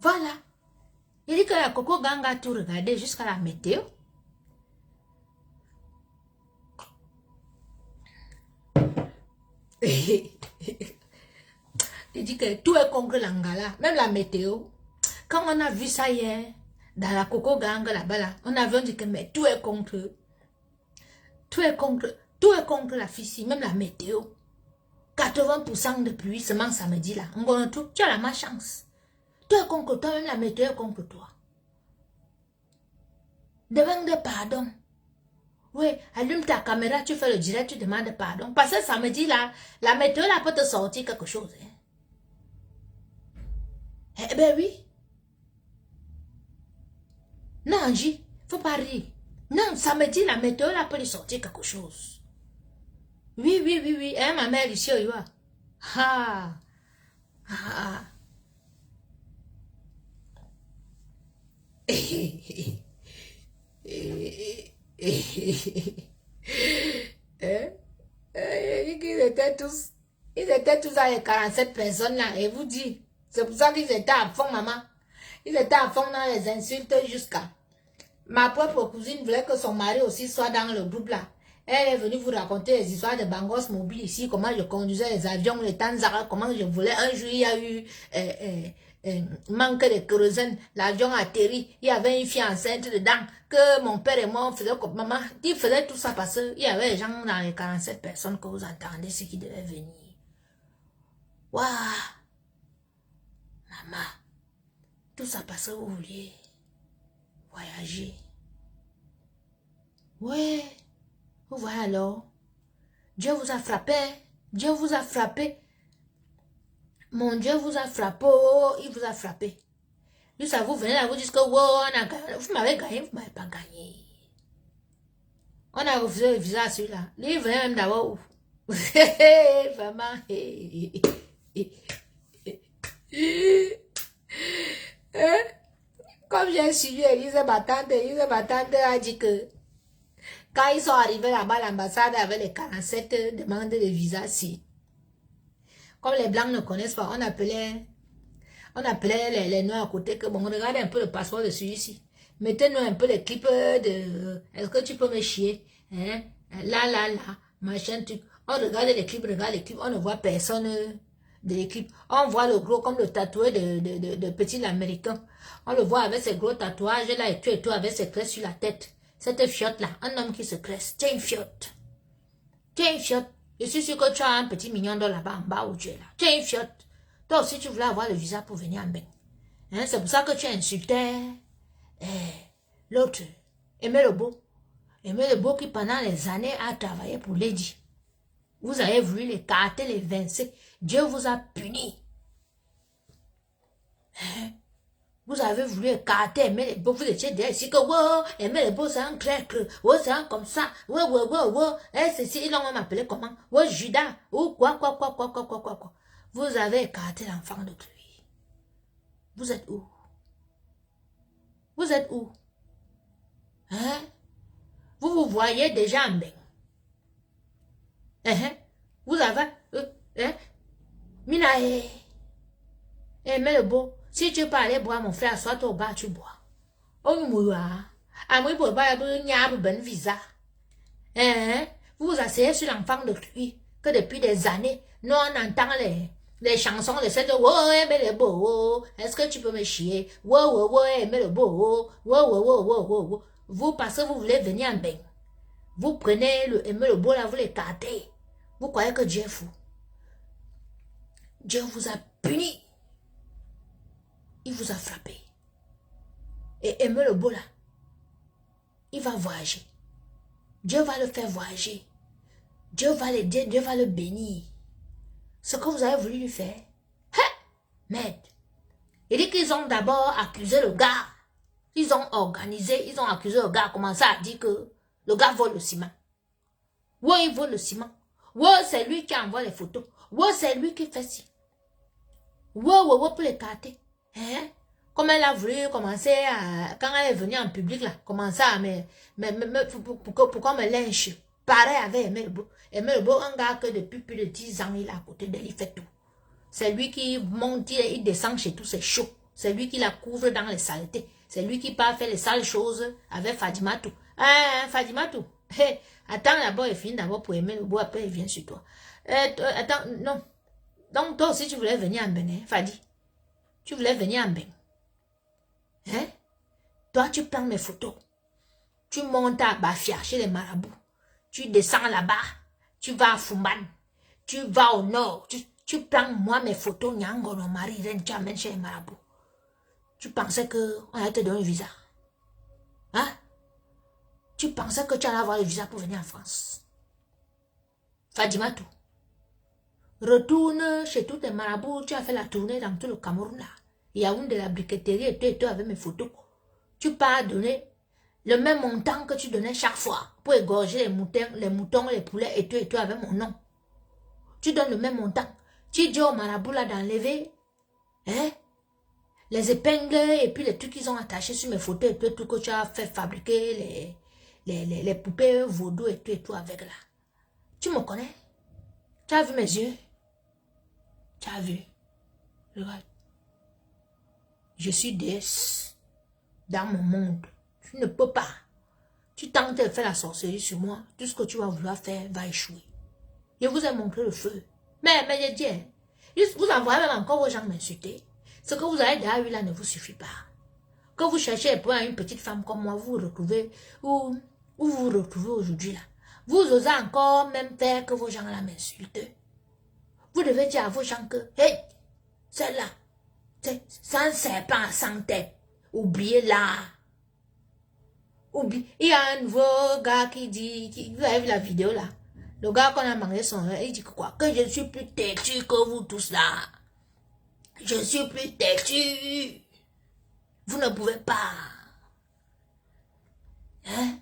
Voilà. Il dit que la Coco Gang a tout regardé jusqu'à la météo. Il dit que tout est contre l'Angala, même la météo. Quand on a vu ça hier, dans la Coco Gang là-bas, là, on avait dit que mais tout est contre eux. Tout est contre la fille, même la météo. 80% de pluie seulement samedi là. On connaît tout, tu as la malchance. Tout est contre toi, même la météo est contre toi. Demande pardon. Oui, allume ta caméra, tu fais le direct, tu demandes pardon. Parce que samedi là, la météo là peut te sortir quelque chose. Eh ben oui. Non, Angie, faut pas rire. Non, samedi, la météo là peut lui sortir quelque chose. Oui, oui, oui, oui. Hein, ma mère ici, oui. Ah. Ah. Ils étaient tous à les 47 personnes là, et vous dites, c'est pour ça qu'ils étaient à fond, maman. Ils étaient à fond dans les insultes jusqu'à... Ma propre cousine voulait que son mari aussi soit dans le groupe là. Elle est venue vous raconter les histoires de Bangos Mobile ici, comment je conduisais les avions, les Tanzara, comment je voulais. Un jour, il y a eu manque de kérosène, l'avion a atterri, il y avait une fille enceinte dedans, que mon père et moi, on faisait comme maman. Il faisait tout ça parce qu'il y avait des gens dans les 47 personnes que vous entendez, ce qui devait venir. Waouh! Maman, tout ça parce que vous vouliez voyager. Ouais. Vous voyez alors, Dieu vous a frappé, Dieu vous a frappé. Mon Dieu vous a frappé, oh, il vous a frappé. Lui, ça vous venez là, vous dites que wow, on a gagné. Vous m'avez gagné, vous ne m'avez pas gagné. On a refusé le visa à celui-là. Lui, il venait même d'abord où? Vraiment. Comme j'ai suivi Elise Batante a dit que quand ils sont arrivés là-bas, l'ambassade avait les 47 demandes de visa. Si. Comme les blancs ne connaissent pas, on appelait les noirs à côté que bon, regardez un peu le passeport de celui-ci. Mettez-nous un peu les clips de... Est-ce que tu peux me chier? Hein? Là, machin, truc. On regarde les clips, on ne voit personne de l'équipe. On voit le gros comme le tatoué de petit américain. On le voit avec ses gros tatouages là et tout avec ses crêtes sur la tête. Cette fiotte-là, un homme qui se cresse. Tiens une fiotte. Tiens une fiotte. Je suis sûr que tu as un petit mignon dans là-bas en bas où tu es là. Tiens une fiotte. Toi aussi, tu voulais avoir le visa pour venir en bain. Hein, c'est pour ça que tu as insulté l'autre. Aimé le beau. Aimé le beau qui pendant les années a travaillé pour Lady. Vous avez voulu l'écarter, les vincer. Dieu vous a puni. Hein? Vous avez voulu écarter, aimer les beaux, vous étiez derrière ici que, wow, aimer les beaux, c'est un grec, wow, c'est un comme ça, wow, ceci, ils l'ont même appelé comment, wow, Judas, ou quoi. Vous avez écarté l'enfant de lui. Vous êtes où? Vous êtes où? Hein? Vous vous voyez déjà en bain. Vous avez, Minae, aimez le beau. Si tu peux aller boire, mon frère, soit au bar, tu bois. On mourra. À moi, pour boire, il y a un bon visa. Vous vous asseyez sur l'enfant de lui, que depuis des années, nous on entend les chansons de celle de oh, aimez le beau, est-ce que tu peux me chier? Oh, aimez le beau, oh. Vous, parce que vous voulez venir en bain. Vous prenez le aimer le beau là, vous l'écartez. Vous croyez que Dieu est fou. Dieu vous a puni. Il vous a frappé. Et aimer le beau là, il va voyager. Dieu va le faire voyager. Dieu va l'aider, Dieu va le bénir. Ce que vous avez voulu lui faire. Merde. Il dit qu'ils ont d'abord accusé le gars. Ils ont organisé, ils ont accusé le gars, commencé à dire que le gars vole le ciment. Ouais, il vole le ciment. Ouais, c'est lui qui envoie les photos. Ouais, c'est lui qui fait ci. Ouais, pour l'écarter. Hein? Comme elle a voulu commencer à, quand elle est venue en public là, commencer à pour qu'on me lynche. Pareil avec Aimé le beau. Aimé le beau, un gars que depuis plus de 10 ans, il est à côté d'elle, il fait tout. C'est lui qui monte, il descend chez tous ses shows. C'est lui qui la couvre dans les saletés. C'est lui qui part faire les sales choses avec Fadimatou. Fadimatou. Hey, attends d'abord, il finit d'abord pour aimer le beau, après il vient sur toi. Attends, non. Donc toi aussi tu voulais venir en Bénin, Fadi. Tu voulais venir en Bénin. Hein? Toi tu prends mes photos. Tu montes à Bafia chez les marabouts. Tu descends là-bas. Tu vas à Fumban. Tu vas au nord. Tu prends moi mes photos, Nyangono, Marie, Reine, tu amènes chez les marabouts. Tu pensais qu'on allait te donner un visa. Hein? Tu pensais que tu allais avoir le visa pour venir en France. Fadimatou. Retourne chez tous tes marabouts. Tu as fait la tournée dans tout le Cameroun là. Il y a une de la briqueterie et tout avec mes photos. Tu pars donner le même montant que tu donnais chaque fois pour égorger les moutons, les poulets et tout avec mon nom. Tu donnes le même montant. Tu dis au marabout là d'enlever les épingles et puis les trucs qu'ils ont attachés sur mes photos et tout que tu as fait fabriquer les poupées vaudou et tout avec là. Tu me connais? Tu as vu mes yeux? Tu as vu? Regarde. Je suis déesse dans mon monde. Tu ne peux pas. Tu tentes de faire la sorcellerie sur moi. Tout ce que tu vas vouloir faire va échouer. Je vous ai montré le feu. Mais j'ai dit, hein, vous envoyez même encore vos gens m'insulter. Ce que vous avez déjà eu là ne vous suffit pas. Quand vous cherchez pour une petite femme comme moi, vous vous retrouvez où vous vous retrouvez aujourd'hui là. Vous osez encore même faire que vos gens là m'insultent. Vous devez dire à vos gens que, hey, celle-là, c'est un serpent sans tête. Oubliez-la. Il y a un nouveau gars qui dit, vous avez vu la vidéo là? Le gars qu'on a mangé son il dit que quoi? Que je suis plus têtu que vous tous là. Je suis plus têtu. Vous ne pouvez pas. Hein?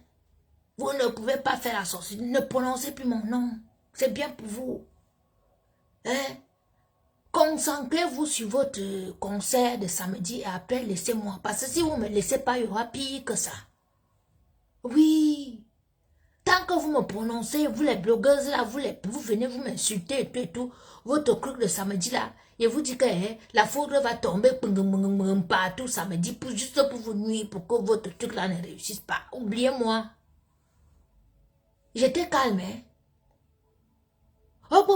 Vous ne pouvez pas faire la sorcellerie. Ne prononcez plus mon nom. C'est bien pour vous. Hein? Concentrez-vous sur votre concert de samedi et après laissez-moi. Parce que si vous ne me laissez pas, il y aura pire que ça. Oui. Tant que vous me prononcez, vous les blogueuses là, vous venez vous m'insulter et tout, votre truc de samedi là, et vous dites que la foudre va tomber partout samedi, juste pour vous nuire, pour que votre truc là ne réussisse pas. Oubliez-moi. J'étais calme, hein. Mon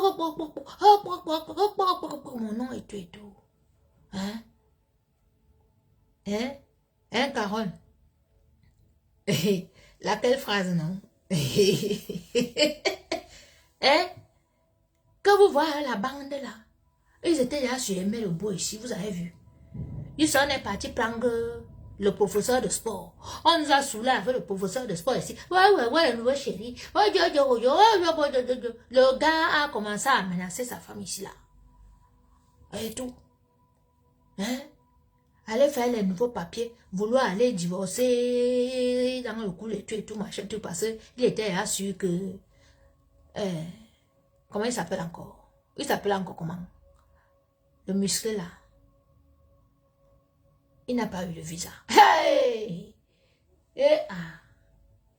nom et tout. Hein? Hein? Hein, Carole? Laquelle phrase, non? Hein? Que vous voyez la bande là, ils étaient là sur le beau ici, vous avez vu. Ils sont partis prendre le professeur de sport. On nous a saoulé avec le professeur de sport ici. Ouais, le nouveau chéri. Le gars a commencé à menacer sa femme ici là. Et tout. Hein? Aller faire les nouveaux papiers, vouloir aller divorcer dans le coup de tout et tout, machin, tout, parce qu'il était là sûr que... comment il s'appelle encore? Il s'appelle encore comment? Le musclé là. Il n'a pas eu de visa. Hey!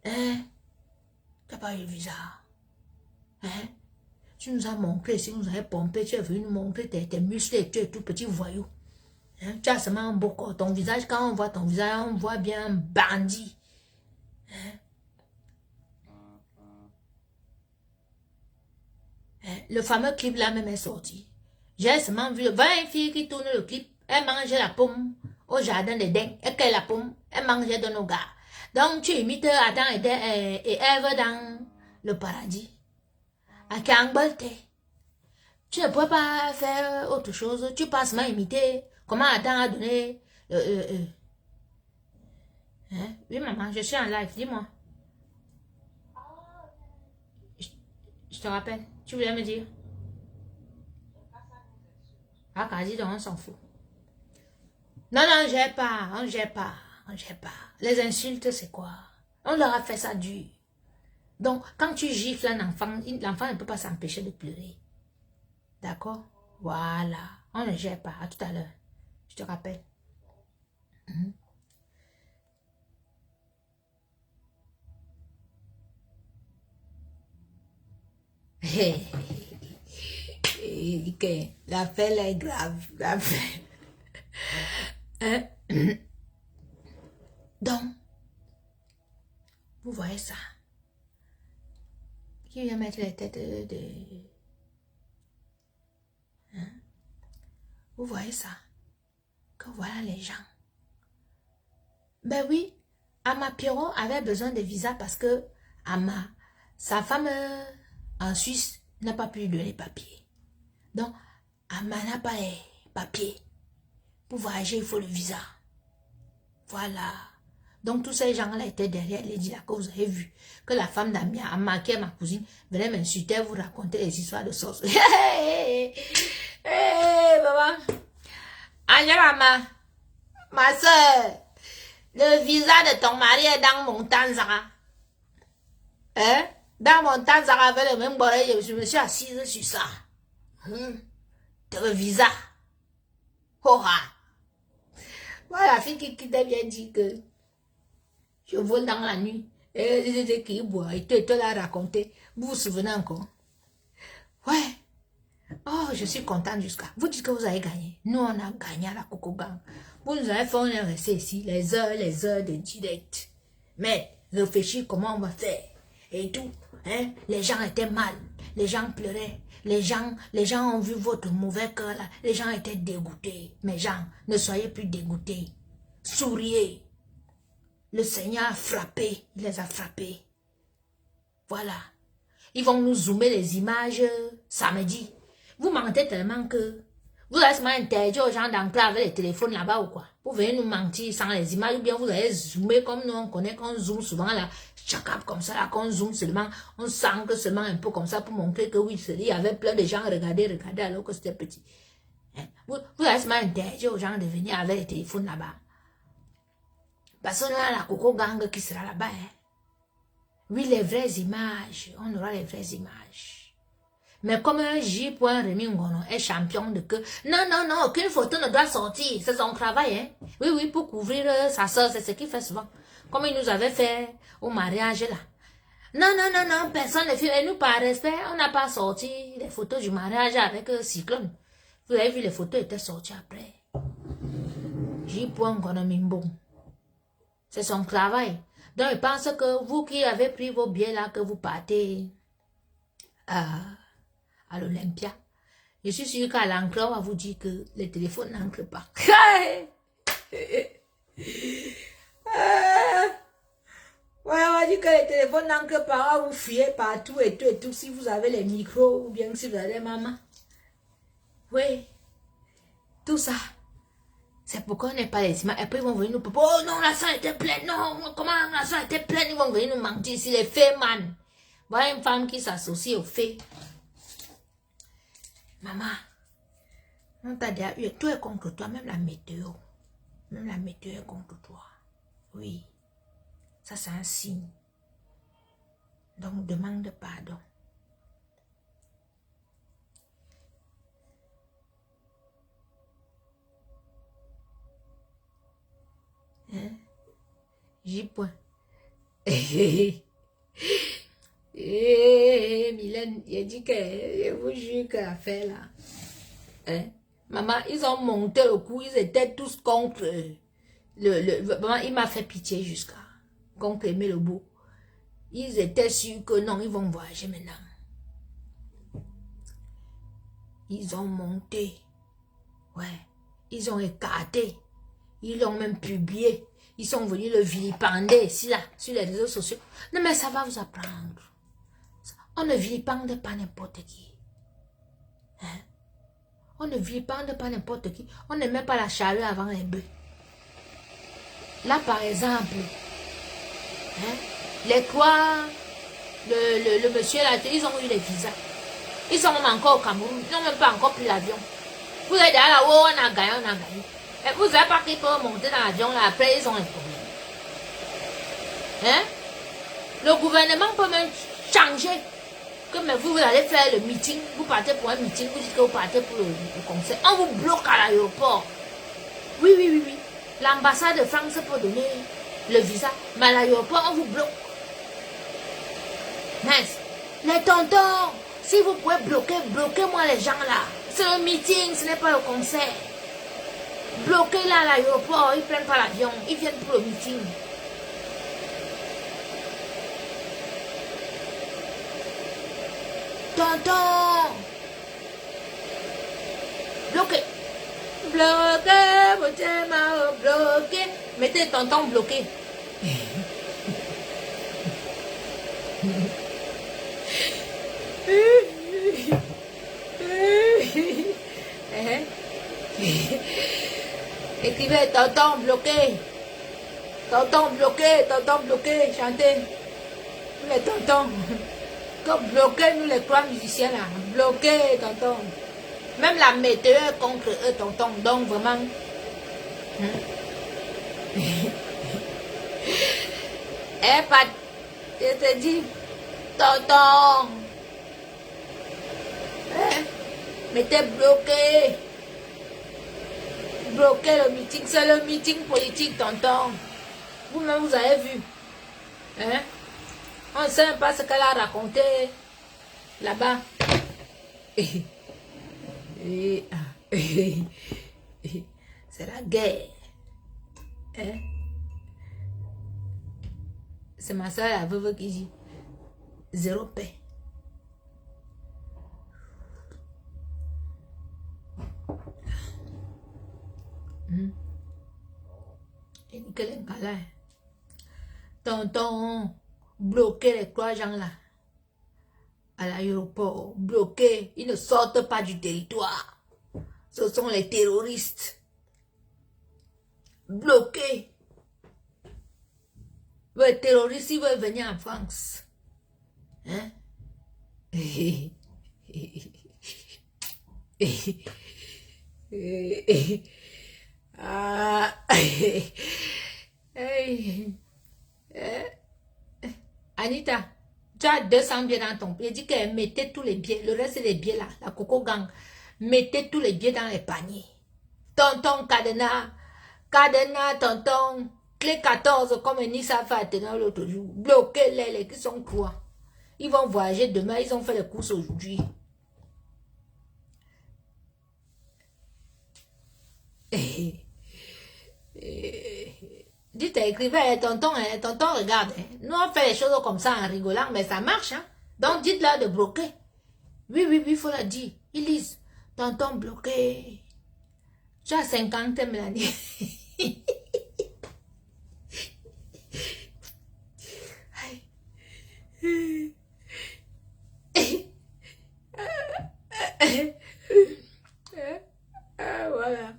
Hein? Tu n'as pas eu de visa. Hein? Tu nous as montré, si nous avons pompé, tu es venu nous montrer tes muscles et tu es tout petit voyou. Hein? Tu as seulement un beau corps. Ton visage, quand on voit ton visage, on voit bien un bandit. Hein? Hein? Le fameux clip là même est sorti. J'ai seulement vu 20 filles qui tournent le clip. Elles mangeaient la pomme au jardin des dingues. Et qu'elle la pomme, elles mangeaient de nos gars. Donc tu imites Adam et Ève dans le paradis. À Kangbalte. Tu ne peux pas faire autre chose. Tu passes à imiter comment Adam a donné... Hein? Oui, maman, je suis en live, dis-moi. Je te rappelle. Tu voulais me dire? Ah, quasi, donc on s'en fout. Non, on gère pas. Les insultes, c'est quoi? On leur a fait ça dur. Donc, quand tu gifles un enfant, l'enfant ne peut pas s'empêcher de pleurer. D'accord? Voilà. On ne gère pas. À tout à l'heure. Je te rappelle. L'affaire là est grave. Hein? Donc, vous voyez ça? Qui vient mettre les têtes de... Hein? Vous voyez ça? Que voilà les gens. Ben oui, Ama Pierrot avait besoin de visa parce que sa femme en Suisse n'a pas pu lui donner les papiers. Donc, Ama n'a pas les papiers. Pour voyager, il faut le visa. Voilà. Donc, tous ces gens-là étaient derrière les là que vous avez vu. Que la femme d'Amia, Ama, qui est ma cousine, venait m'insulter, vous raconter les histoires de sauce. Hey, maman. Angela, ma soeur, le visa de ton mari est dans mon Tanzara. Hein? Dans mon Tanzara, avec le même bolet, je me suis assise sur ça. Le visa. Oh, voilà la fille qui t'a bien dit que je vole dans la nuit. Et qui boit, et te l'a raconté. Vous vous souvenez encore? Ouais. Oh, je suis contente jusqu'à. Vous dites que vous avez gagné. Nous, on a gagné à la Coco Gang. Vous nous avez fait, on est resté ici, les heures de direct. Mais réfléchir comment on va faire. Et tout. Hein? Les gens étaient mal. Les gens pleuraient. Les gens ont vu votre mauvais cœur là. Les gens étaient dégoûtés. Mes gens, ne soyez plus dégoûtés. Souriez. Le Seigneur a frappé. Il les a frappés. Voilà. Ils vont nous zoomer les images samedi. Vous mentez tellement que vous allez seulement interdire aux gens d'entrer avec les téléphones là-bas ou quoi. Vous venez nous mentir sans les images ou bien vous allez zoomer comme nous on connaît qu'on zoome souvent là. Chacun comme ça là, qu'on zoome seulement. On sent que seulement un peu comme ça pour montrer que oui, il y avait plein de gens regarder alors que c'était petit. Hein? Vous allez seulement interdire aux gens de venir avec les téléphones là-bas. Parce qu'on a la Coco Gang qui sera là-bas. Hein? Oui, les vraies images. On aura les vraies images. Mais comme un J. Rémi Ngono est champion de que... Non, aucune photo ne doit sortir. C'est son travail, hein. Oui, pour couvrir sa soeur, c'est ce qu'il fait souvent. Comme il nous avait fait au mariage, là. Non, personne ne fait. Et nous, par respect, on n'a pas sorti les photos du mariage avec Cyclone. Vous avez vu, les photos étaient sorties après. J. Ngono Mimbo. C'est son travail. Donc, je pense que vous qui avez pris vos billets là, que vous partez à l'Olympia, je suis sûre qu'à l'entrée, on va vous dire que les téléphones n'entrent pas. Ouais, on va dire que les téléphones n'entrent pas, on va vous fier partout et tout, si vous avez les micros ou bien si vous avez les mamans. Oui, tout ça. C'est pourquoi on n'est pas les images. Après, ils vont venir nous... Oh non, la salle était pleine. Non, comment la salle était pleine? Ils vont venir nous mentir. C'est les faits, man. Voilà une femme qui s'associe aux faits. Maman, on t'a dit, tout est contre toi, même la météo. Même la météo est contre toi. Oui. Ça, c'est un signe. Donc, demande pardon. Hein? J. Mylène, il a dit que, je vous jure que l'affaire là, hein? Maman, ils ont monté le coup, ils étaient tous contre maman, il m'a fait pitié jusqu'à, contre Aimé Lebeau. Ils étaient sûrs que non, ils vont voyager maintenant. Ils ont monté, ouais, ils ont écarté, ils l'ont même publié, ils sont venus le vilipender ici là, sur les réseaux sociaux. Non mais ça va vous apprendre. On ne vilipende pas n'importe qui. Hein? On ne vilipende pas n'importe qui. On ne met pas la charrue avant les bœufs. Là, par exemple, hein, les trois, le monsieur là, ils ont eu les visas. Ils sont même encore au Cameroun. Ils n'ont même pas encore pris l'avion. Vous êtes là-haut, on a gagné. Et vous n'avez pas qu'ils peuvent monter dans l'avion là, après ils ont un problème. Hein? Le gouvernement peut même changer. Que mais vous allez faire le meeting, vous partez pour un meeting, vous dites que vous partez pour le concert. On vous bloque à l'aéroport. Oui. L'ambassade de France peut donner le visa, mais à l'aéroport, on vous bloque. Mais les tontons, si vous pouvez bloquez-moi les gens là. C'est un meeting, ce n'est pas le concert. Bloquez là à l'aéroport, ils ne prennent pas l'avion, ils viennent pour le meeting. Tonton, bloqué. Bloqué. Mettez tonton bloqué. Écrivez tonton bloqué. Tonton bloqué. Chantez. Nous les tontons. Comme bloqué, nous les trois musiciens là. Bloqué, tonton. Même la météo est contre eux, tonton. Donc vraiment. Eh, pas. Je te dis, tonton. Mettez bloqué. Bloqué le meeting. C'est le meeting politique, tonton. Vous-même, vous avez vu. Hein? On ne sait même pas ce qu'elle a raconté là-bas. C'est la guerre. Hein? C'est ma soeur la veuve qui dit zéro paix. Et quel est là? Tonton, bloquer les 3 gens là. À l'aéroport, bloqués. Ils ne sortent pas du territoire. Ce sont les terroristes. Bloqués. Les terroristes, ils veulent venir en France. Hein? Ah. Anita, tu as 200 billets dans ton pied. Dis qu'elle mettait tous les billets. Le reste des billets là, la Coco Gang. Mettez tous les billets dans les paniers. Tonton Cadena, tonton, clé 14, comme Nissa fait attendre l'autre jour. Bloquez-les, les qui sont quoi? Ils vont voyager demain, ils ont fait les courses aujourd'hui. Dites à écrivain, tonton, regarde. Nous on fait les choses comme ça en rigolant, mais ça marche. Hein? Donc dites-leur de bloquer. Oui, il faut la dire. Ils lisent. Tonton bloqué. Tu as 50, Mélanie. Voilà.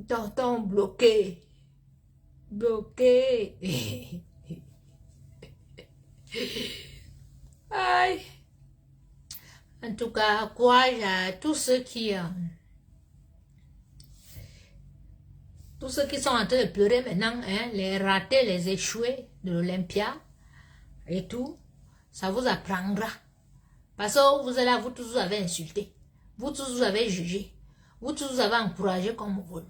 Tonton bloqué. Bloqué. Aïe. En tout cas, courage à tous ceux qui sont en train de pleurer maintenant, hein, les ratés, les échoués de l'Olympia et tout, ça vous apprendra. Parce que vous êtes là, vous tous vous avez insulté, vous tous vous avez jugé, vous tous vous avez encouragé comme vous.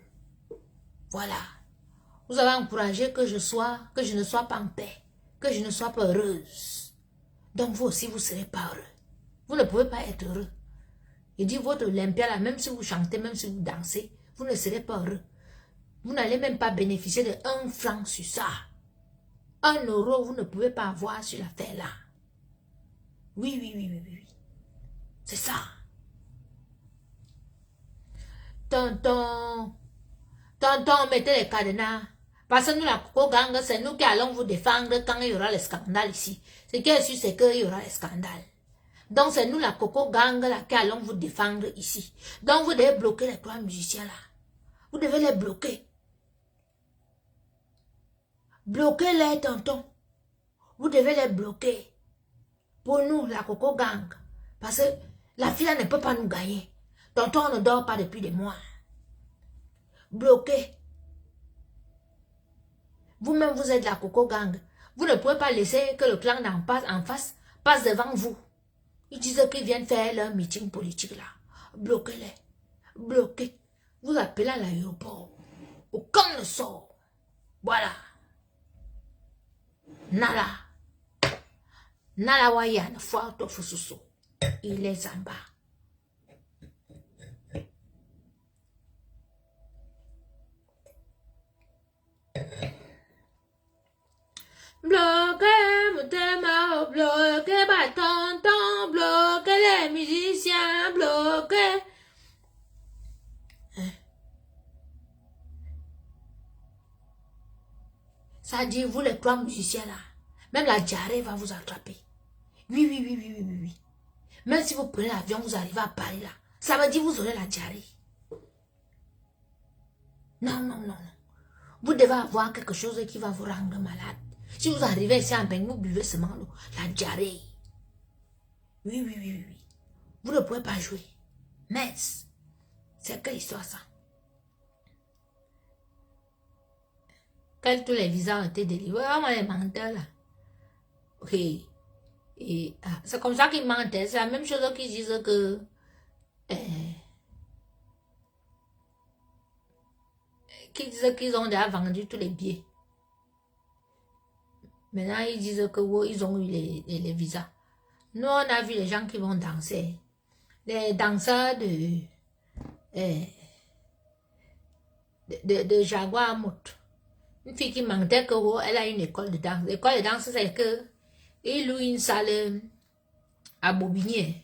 Voilà. Vous avez encouragé que je ne sois pas en paix, que je ne sois pas heureuse. Donc vous aussi, vous ne serez pas heureux. Vous ne pouvez pas être heureux. Il dit votre Olympia là, même si vous chantez, même si vous dansez, vous ne serez pas heureux. Vous n'allez même pas bénéficier de 1 franc sur ça. 1 euro, vous ne pouvez pas avoir sur l'affaire là. Oui. C'est ça. Tonton, mettez les cadenas. Parce que nous, la Coco Gang, c'est nous qui allons vous défendre quand il y aura les scandales ici. Ce qui est sûr, c'est qu'il y aura les scandales. Donc, c'est nous, la Coco Gang, là, qui allons vous défendre ici. Donc, vous devez bloquer les 3 musiciens là. Vous devez les bloquer. Bloquez-les, tonton. Vous devez les bloquer. Pour nous, la Coco Gang. Parce que la fille là ne peut pas nous gagner. Tonton ne dort pas depuis des mois. Bloquez. Vous-même, vous êtes la Coco Gang. Vous ne pouvez pas laisser que le clan en face passe devant vous. Ils disent qu'ils viennent faire leur meeting politique là. Bloquez-les. Bloquez. Vous appelez à l'aéroport. Au camp de sort. Voilà. Nala wayan foire to fususu. Il est en bas. Bloquez mon thème, bloquez ma tonton, bloquez les musiciens, bloquez. Ça dit, vous les 3 musiciens là, même la diarrhée va vous attraper. Oui. Même si vous prenez l'avion, vous arrivez à Paris là, ça veut dire vous aurez la diarrhée. Non. Vous devez avoir quelque chose qui va vous rendre malade. Si vous arrivez ici en bain, vous buvez seulement l'eau, la diarrhée. Oui. Vous ne pouvez pas jouer. Mais, c'est quelle histoire ça? Quand tous les visas ont été délivrés, on les menteurs là. Ok. Et c'est comme ça qu'ils mentent. C'est la même chose qu'ils disent que qu'ils ont déjà vendu tous les billets. Maintenant, ils disent que ils ont eu les visas. Nous, on a vu les gens qui vont danser. Les danseurs de Jaguar à moto. Une fille qui mentait que oh, elle a une école de danse. L'école de danse, c'est que il loue une salle à Bobigny.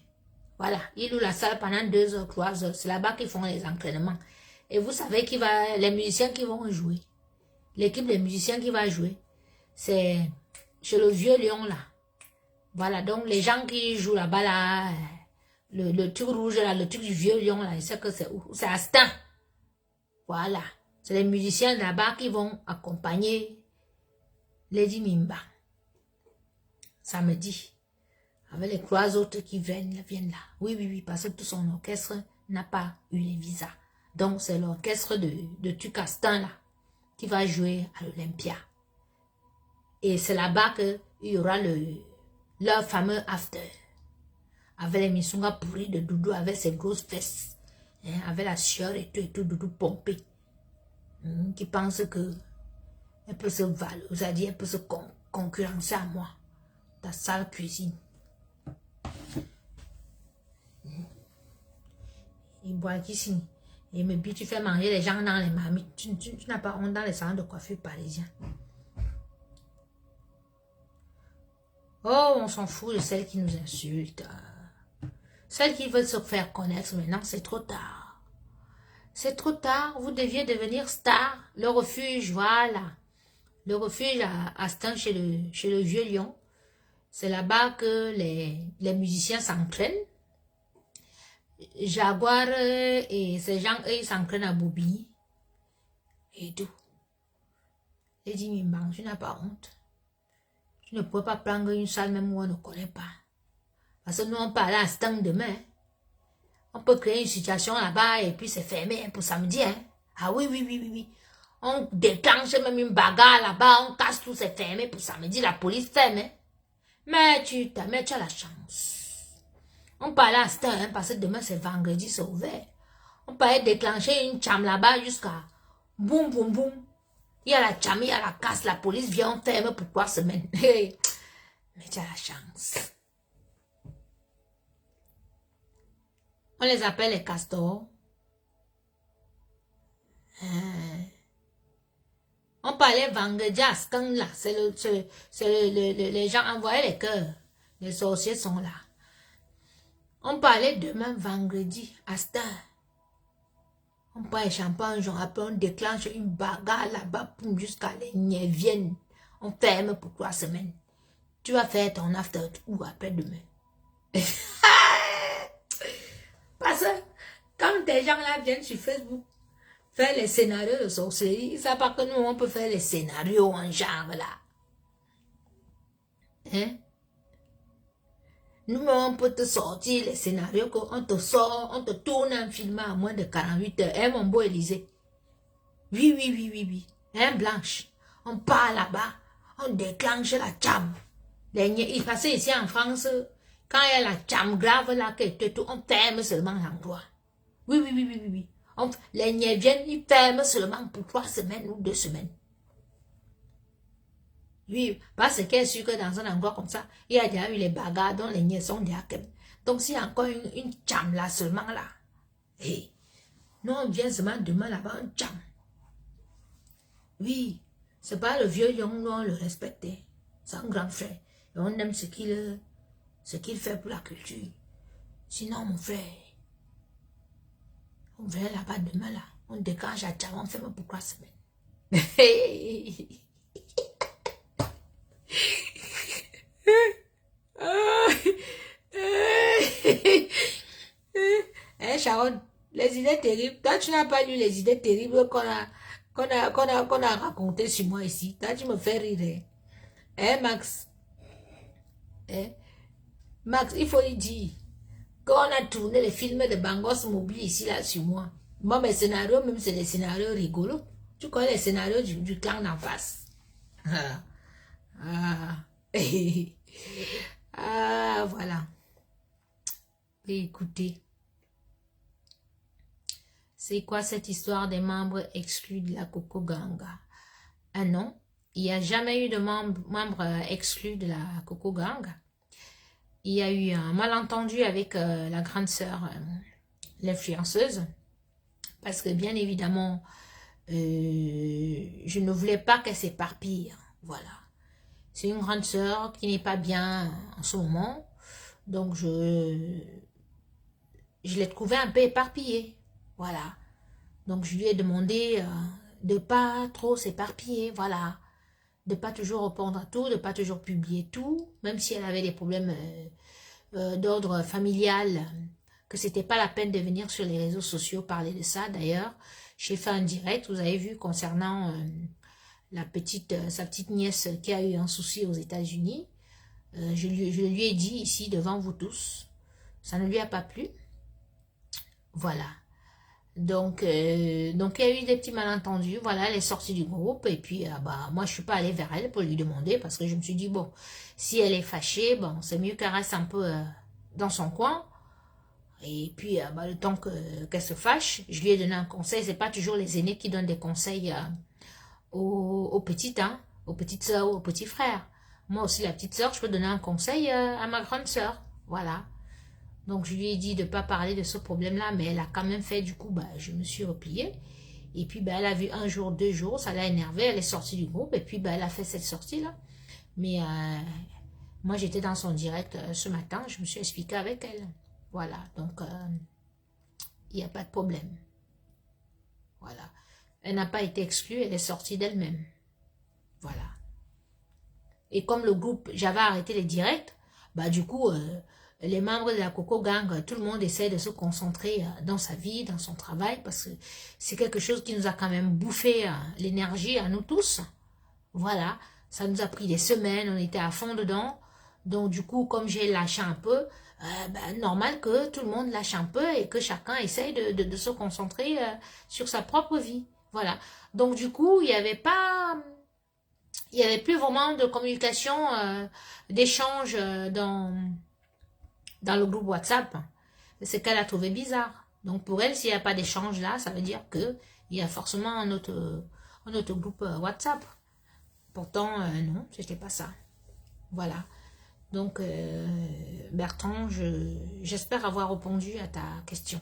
Voilà, il loue la salle pendant 2 heures, 3 heures. C'est là-bas qu'ils font les entraînements. Et vous savez les musiciens qui vont jouer. L'équipe des musiciens qui va jouer, c'est chez le Vieux Lion là. Voilà, donc les gens qui jouent là-bas là, le truc rouge là, le truc du Vieux Lion là, c'est que c'est où? C'est à Stan. Voilà, c'est les musiciens là-bas qui vont accompagner Lady Mimba. Samedi. Avec les 3 autres qui viennent là. Oui, parce que tout son orchestre n'a pas eu les visas. Donc c'est l'orchestre de Tucastan là, qui va jouer à l'Olympia. Et c'est là-bas qu'il y aura leur fameux after. Avec les missungas pourris de Doudou, avec ses grosses fesses. Hein, avec la sueur et tout, Doudou pompé. Qui pense que elle peut se valoriser, elle peut se concurrencer à moi. Ta sale cuisine. Il boit ici. Et me dit, tu fais manger les gens dans les marmites. Tu n'as pas honte dans les salons de coiffure parisiens. Oh, on s'en fout de celles qui nous insultent. Celles qui veulent se faire connaître maintenant, c'est trop tard. C'est trop tard, vous deviez devenir star. Le refuge, voilà. Le refuge à Stan chez le Vieux Lion. C'est là-bas que les musiciens s'entraînent. Jaguar et ces gens, eux, ils s'entraînent à Bobigny. Et tout. Et dit, Mimba, tu n'as pas honte. Tu ne peux pas prendre une salle même où on ne connaît pas. Parce que nous, on parle à Stan demain. On peut créer une situation là-bas et puis c'est fermé pour samedi. Hein? Ah oui. On déclenche même une bagarre là-bas, on casse tout, c'est fermé pour samedi. La police ferme. Hein? Mais tu as la chance. On parlait à Stan, hein, parce que demain c'est vendredi, c'est ouvert. On parlait déclencher une cham là-bas jusqu'à boum. Il y a la cham, il y a la casse, la police vient, on ferme pour 3 semaines. Mais tu as la chance. On les appelle les castors. On parlait vendredi à Stan là. Les gens envoyaient les cœurs. Les sorciers sont là. On parlait demain vendredi à Stan. On prend champagne, après on déclenche une bagarre là-bas jusqu'à les niais viennent. On ferme pour 3 semaines. Tu vas faire ton after ou après-demain. Parce que quand des gens là viennent sur Facebook faire les scénarios de sorcellerie, ils ne savent pas que nous on peut faire les scénarios en genre là. Hein? Nous on peut te sortir les scénarios qu'on te sort, on te tourne un film à moins de 48 heures. Hein mon beau Élysée? Oui. Hein Blanche? On part là-bas, on déclenche la cham. Il passait ici en France. Quand il y a la cham grave là, on ferme seulement l'endroit. Oui. Les niais viennent, ils ferment seulement pour 3 semaines ou 2 semaines. Oui, parce qu'elle est sûre que dans un endroit comme ça, il y a déjà eu les bagarres dont les niais sont déjà comme. Donc s'il y a encore une cham là seulement là. Hey, nous on vient seulement demain là-bas, un cham. Oui, c'est pas le vieux Lion, nous on le respectait. C'est un grand frère. Et on aime ce qu'il fait pour la culture. Sinon, mon frère, on vient là-bas demain, là. On déclenche à Tcham, on ferme pour 3 semaines. Sharon, les idées terribles. Toi, tu n'as pas lu les idées terribles qu'on a racontées sur moi ici. Toi, tu me fais rire. Max? Max, il faut lui dire qu'on a tourné les films de Bangos Mobile ici, là, sur moi. Moi, mes scénarios, même, c'est des scénarios rigolos. Tu connais les scénarios du clan d'en face. Voilà. Et écoutez. C'est quoi cette histoire des membres exclus de la Coco Ganga? Ah non, il n'y a jamais eu de membres exclus de la Coco Ganga. Il y a eu un malentendu avec la grande sœur, l'influenceuse, parce que bien évidemment, je ne voulais pas qu'elle s'éparpille. Voilà. C'est une grande sœur qui n'est pas bien en ce moment. Donc, je l'ai trouvée un peu éparpillée. Voilà. Donc, je lui ai demandé de pas trop s'éparpiller. Voilà. De pas toujours répondre à tout, de pas toujours publier tout. Même si elle avait des problèmes d'ordre familial, que c'était pas la peine de venir sur les réseaux sociaux parler de ça. D'ailleurs, j'ai fait un direct, vous avez vu, concernant sa petite nièce qui a eu un souci aux États-Unis. Je lui ai dit ici devant vous tous. Ça ne lui a pas plu. Voilà. Donc il y a eu des petits malentendus. Voilà, elle est sortie du groupe. Et puis, moi, je suis pas allée vers elle pour lui demander parce que je me suis dit, bon, si elle est fâchée, bon, c'est mieux qu'elle reste un peu dans son coin. Et puis, le temps qu'elle se fâche, je lui ai donné un conseil. C'est pas toujours les aînés qui donnent des conseils aux petites, hein, aux petites soeurs ou aux petits frères. Moi aussi, la petite sœur, je peux donner un conseil à ma grande sœur. Voilà. Donc, je lui ai dit de ne pas parler de ce problème-là, mais elle a quand même fait, du coup, je me suis repliée. Et puis, elle a vu un jour, 2 jours, ça l'a énervée, elle est sortie du groupe, et puis, elle a fait cette sortie-là. Mais moi, j'étais dans son direct ce matin, je me suis expliquée avec elle. Voilà, donc, il n'y a pas de problème. Voilà. Elle n'a pas été exclue, elle est sortie d'elle-même. Voilà. Et comme le groupe, j'avais arrêté les directs, du coup, les membres de la Coco Gang, tout le monde essaie de se concentrer dans sa vie, dans son travail, parce que c'est quelque chose qui nous a quand même bouffé l'énergie à nous tous. Voilà, ça nous a pris des semaines, on était à fond dedans. Donc du coup, comme j'ai lâché un peu, normal que tout le monde lâche un peu et que chacun essaye de se concentrer sur sa propre vie. Voilà. Donc du coup, il n'y avait plus vraiment de communication, d'échange dans le groupe WhatsApp. C'est qu'elle a trouvé bizarre. Donc pour elle, s'il n'y a pas d'échange là, ça veut dire qu'il y a forcément un autre groupe WhatsApp. Pourtant, non, c'était pas ça. Voilà. Donc, Bertrand, j'espère avoir répondu à ta question.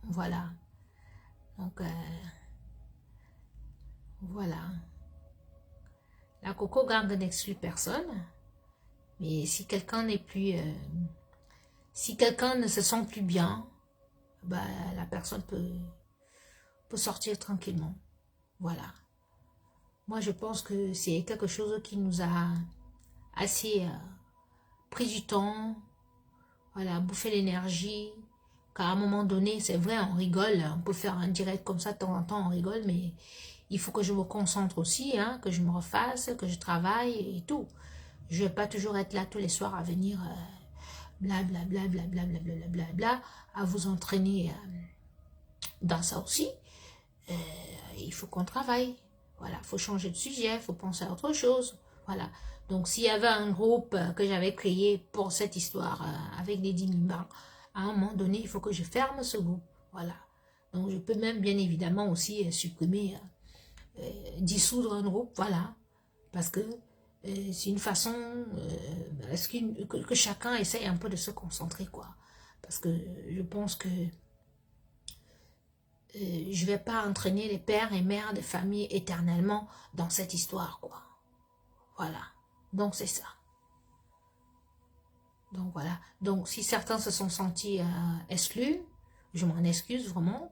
Voilà. Donc, voilà. La Coco Gang n'exclut personne. Mais si quelqu'un n'est plus... si quelqu'un ne se sent plus bien, la personne peut sortir tranquillement. Voilà. Moi, je pense que c'est quelque chose qui nous a assez pris du temps, voilà, bouffé l'énergie, qu'à un moment donné, c'est vrai, on rigole, on peut faire un direct comme ça de temps en temps, on rigole, mais il faut que je me concentre aussi, hein, que je me refasse, que je travaille et tout. Je ne vais pas toujours être là tous les soirs à venir blablabla, blablabla, blablabla, à vous entraîner dans ça aussi. Il faut qu'on travaille. Voilà, il faut changer de sujet, il faut penser à autre chose. Voilà. Donc, s'il y avait un groupe que j'avais créé pour cette histoire avec des 10 000 à un moment donné, il faut que je ferme ce groupe. Voilà. Donc, je peux même, bien évidemment, aussi supprimer, dissoudre un groupe. Voilà. Parce que c'est une façon que chacun essaye un peu de se concentrer, quoi. Parce que je pense que je ne vais pas entraîner les pères et mères de famille éternellement dans cette histoire, quoi. Voilà. Donc, c'est ça. Donc, voilà. Donc, si certains se sont sentis exclus, je m'en excuse vraiment.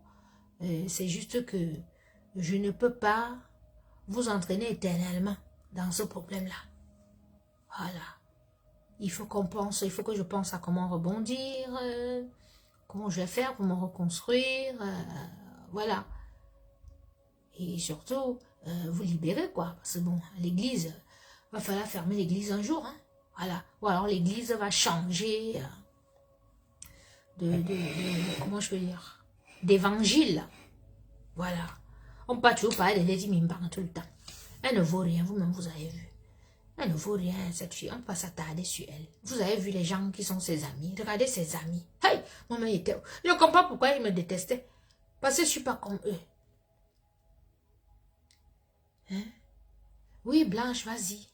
C'est juste que je ne peux pas vous entraîner éternellement dans ce problème-là. Voilà. Il faut qu'on pense, il faut que je pense à comment rebondir, comment je vais faire pour me reconstruire, voilà. Et surtout, vous libérer, quoi. Parce que bon, l'église, va falloir fermer l'église un jour, hein. Voilà. Ou alors l'église va changer comment je peux dire, d'évangile. Voilà. On ne peut pas toujours parler de Lady Mimban tout le temps. Elle ne vaut rien, vous-même vous avez vu. Elle ne vaut rien, cette fille. On ne peut pas s'attarder sur elle. Vous avez vu les gens qui sont ses amis. Regardez ses amis. Hey, maman était... Je ne comprends pas pourquoi ils me détestaient. Parce que je ne suis pas comme eux. Hein? Oui, Blanche, vas-y.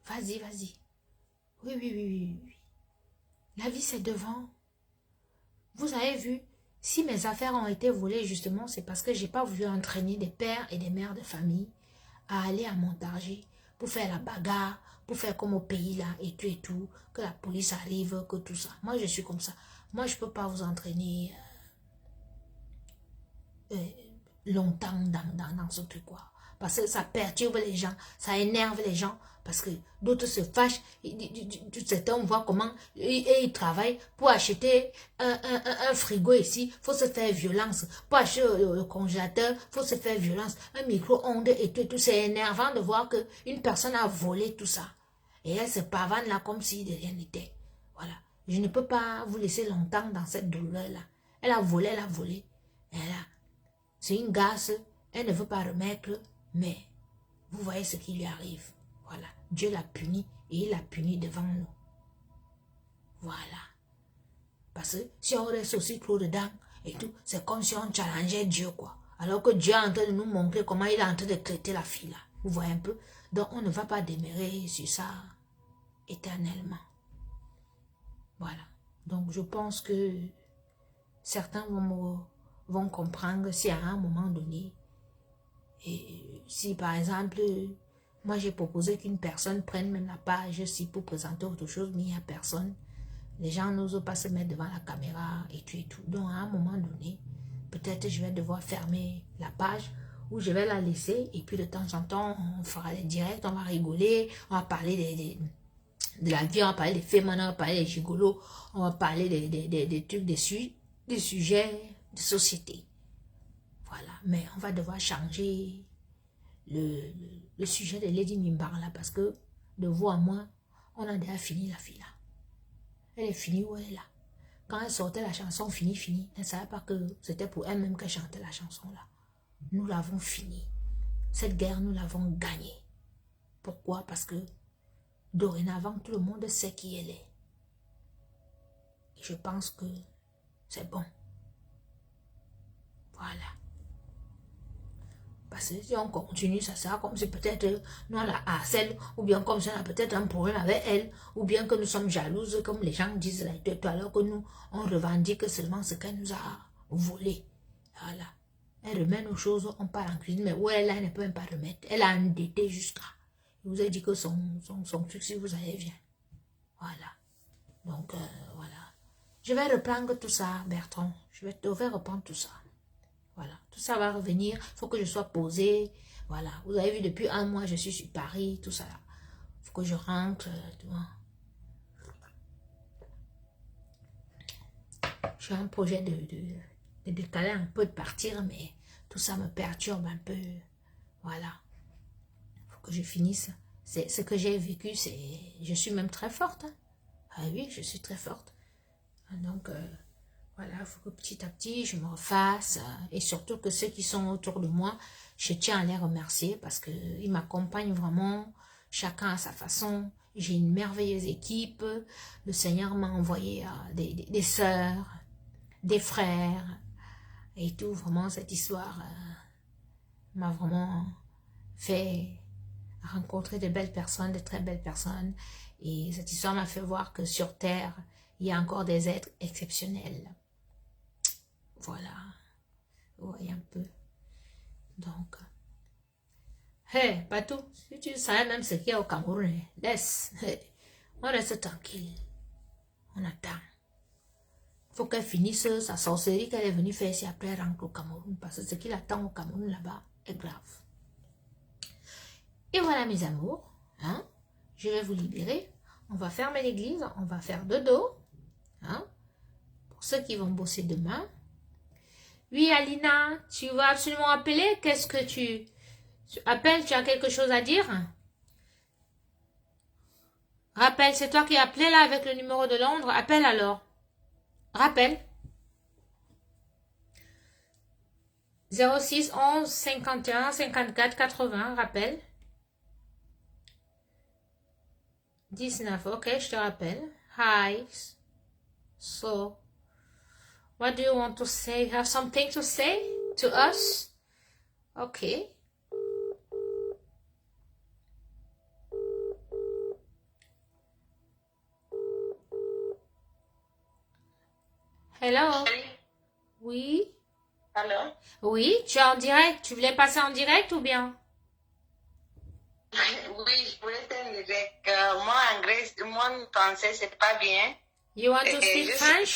Vas-y, vas-y. Oui. La vie, c'est devant. Vous avez vu, Si mes affaires ont été volées, justement, c'est parce que j'ai pas voulu entraîner des pères et des mères de famille à aller à Montargis pour faire la bagarre, pour faire comme au pays là, et tout, que la police arrive, que tout ça. Moi, je suis comme ça. Moi, je peux pas vous entraîner longtemps dans ce truc, quoi. Parce que ça perturbe les gens, ça énerve les gens, parce que d'autres se fâchent, certains voient comment ils travaillent pour acheter un frigo ici, il faut se faire violence, pour acheter le congélateur, il faut se faire violence, un micro-ondes et tout, c'est énervant de voir qu'une personne a volé tout ça, et elle se pavane là comme si de rien n'était, voilà. Je ne peux pas vous laisser longtemps dans cette douleur-là. Elle a volé, c'est une gasse, elle ne veut pas remettre, mais vous voyez ce qui lui arrive. Voilà, Dieu l'a puni et il l'a puni devant nous. Voilà. Parce que si on reste aussi trop dedans et tout, c'est comme si on challengeait Dieu, quoi. Alors que Dieu est en train de nous montrer comment il est en train de traiter la fille, là. Vous voyez un peu? Donc, on ne va pas demeurer sur ça éternellement. Voilà. Donc, je pense que certains vont comprendre si à un moment donné, et si par exemple, moi j'ai proposé qu'une personne prenne même la page si pour présenter autre chose, mais il n'y a personne. Les gens n'osent pas se mettre devant la caméra et tout. Donc à un moment donné, peut-être je vais devoir fermer la page ou je vais la laisser et puis de temps en temps, on fera les directs, on va rigoler, on va parler de la vie, on va parler des faits, on va parler des gigolos, on va parler des trucs, des sujets de société. Voilà, mais on va devoir changer le sujet de Lady Mimbar là, parce que de vous à moi, on a déjà fini la fille là. Elle est finie où elle est là. Quand elle sortait la chanson fini, elle ne savait pas que c'était pour elle-même qu'elle chantait la chanson là. Nous l'avons fini. Cette guerre, nous l'avons gagnée. Pourquoi? Parce que dorénavant, tout le monde sait qui elle est. Et je pense que c'est bon. Voilà. Parce que si on continue, ça sera comme si peut-être nous on la harcèle, ou bien comme si on a peut-être un problème avec elle, ou bien que nous sommes jalouses, comme les gens disent là, alors que nous, on revendique seulement ce qu'elle nous a volé. Voilà. Elle remet nos choses, on part en cuisine, mais où elle là, elle ne peut même pas remettre. Elle a endetté jusqu'à. Je vous ai dit que son truc, si vous allez, vient. Voilà. Donc, voilà. Je vais reprendre tout ça, Bertrand. Je vais reprendre tout ça. Voilà, tout ça va revenir, il faut que je sois posée, voilà, vous avez vu depuis un mois, je suis sur Paris, tout ça, il faut que je rentre, tu vois. J'ai un projet de décaler un peu, de partir, mais tout ça me perturbe un peu, voilà, il faut que je finisse, c'est ce que j'ai vécu, je suis même très forte, hein. Ah oui, je suis très forte, donc... voilà, il faut que petit à petit, je me refasse. Et surtout que ceux qui sont autour de moi, je tiens à les remercier parce qu'ils m'accompagnent vraiment, chacun à sa façon. J'ai une merveilleuse équipe. Le Seigneur m'a envoyé des sœurs, des frères et tout. Vraiment, cette histoire m'a vraiment fait rencontrer de belles personnes, de très belles personnes. Et cette histoire m'a fait voir que sur Terre, il y a encore des êtres exceptionnels. Voilà, vous voyez un peu. Donc, hey, Patou, si tu savais même ce qu'il y a au Cameroun, laisse, hey, on reste tranquille, on attend. Il faut qu'elle finisse sa sorcellerie qu'elle est venue faire ici après elle rentre au Cameroun, parce que ce qu'il attend au Cameroun là-bas est grave. Et voilà mes amours, hein, je vais vous libérer, on va fermer l'église, on va faire dodo, hein, pour ceux qui vont bosser demain. Oui, Alina, tu vas absolument appeler. Qu'est-ce que tu appelles? Tu as quelque chose à dire? Rappelle, c'est toi qui as appelé là avec le numéro de Londres. Appelle alors. Rappelle. 06 11 51 54 80. Rappelle. 19. Ok, je te rappelle. Hi. So, what do you want to say? Have something to say to us? Okay. Hello. Oui. Oui, tu es en direct. Tu voulais passer en direct ou bien? Oui, je voulais te dire que moi, en Grèce, mon français, c'est pas bien. You want to Et speak je sais French?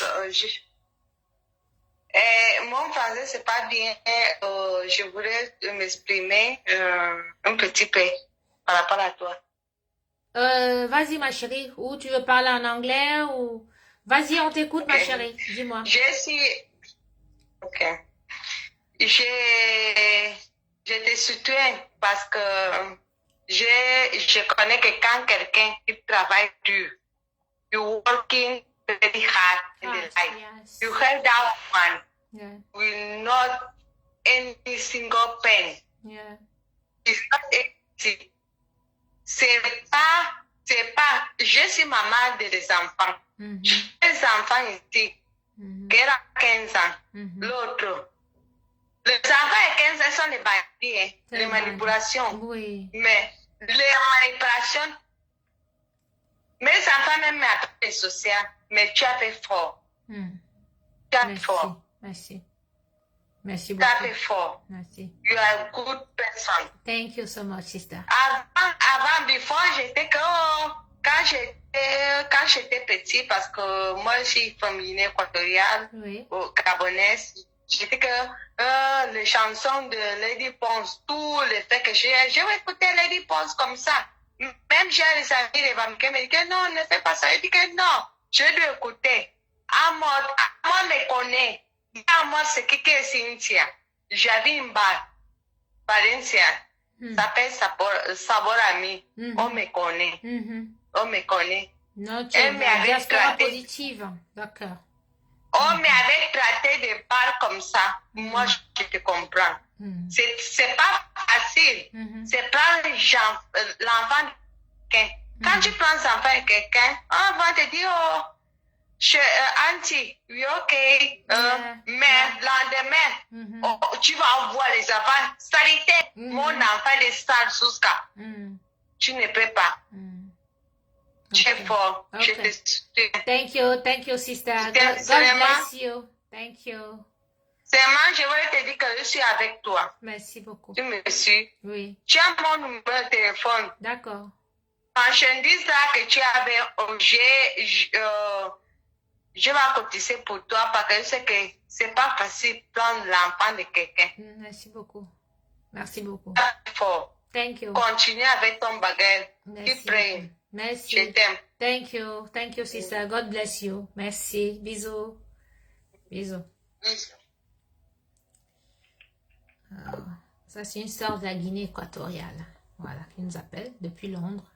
que mon français, c'est pas bien. Je voulais m'exprimer un petit peu par rapport à toi. Vas-y, ma chérie. Ou tu veux parler en anglais ou... Vas-y, on t'écoute, Ok. ma chérie. Dis-moi. Je suis... Ok. Je, je te soutiens parce que je connais que quand quelqu'un qui travaille dur, you working very hard in the life. Yes. You heard that one Yeah. will not any single penny. Yeah. It's not easy. C'est pas, je suis maman des enfants. Mhm. J'ai des enfants ici, Mhm. qui a 15 ans. Mhm. L'autre. Les enfants de 15 ans sont des bandits, hein, C'est les vrai. manipulations. Oui. Mais les manipulations, mes enfants même m'appellent les sociales, mais tu as fait fort. Mm. Tu as fait Merci. fort. Merci. Merci Tu as beaucoup. fait fort. Merci. You are a good person. Thank you so much, sister. Before, j'étais que, quand j'étais petit, parce que moi, je suis féminine équatoriale, Oui. gabonaise, j'étais que les chansons de Lady Pons, tout le fait que j'ai écouté Lady Pons comme ça. Même j'ai des amis, les femmes qui me disent que non, ne fais pas ça. Je dis que non, je dois écouter. Moi me connaît. Moi, c'est qui est Cynthia. J'avais une barre. Valencia. Ça s'appelle Sabor Ami. On me connaît. On me connaît. Non, tu es m'avait diaspora traité. positive. D'accord. On m'avait traité de barres comme ça. Moi, je te comprends. C'est pas facile. C'est prendre l'enfant de quelqu'un. Quand tu prends l'enfant de quelqu'un, on va te dire, oh, auntie, oui, ok. Mais lendemain, tu vas voir les enfants. Salité, mon enfant est sale jusqu'à. Tu ne peux pas. Tu es fort. Je te soutiens. Thank you, sister. God Sincèrement, bless you. Thank you. Seulement, je voulais te dire que je suis avec toi. Merci beaucoup. Tu me suis. Oui. Tu as mon numéro de téléphone. D'accord. Marchandise là que tu avais, je vais cotiser pour toi parce que je sais que c'est pas facile de prendre l'enfant de quelqu'un. Merci beaucoup. Merci beaucoup. Fort. Thank you. Continue avec ton bagage. Merci. Keep praying. Merci. Je t'aime. Thank you. Thank you, sister. God bless you. Merci. Bisous. Bisous. Alors, ça, c'est une sœur de la Guinée équatoriale. Voilà, qui nous appelle depuis Londres.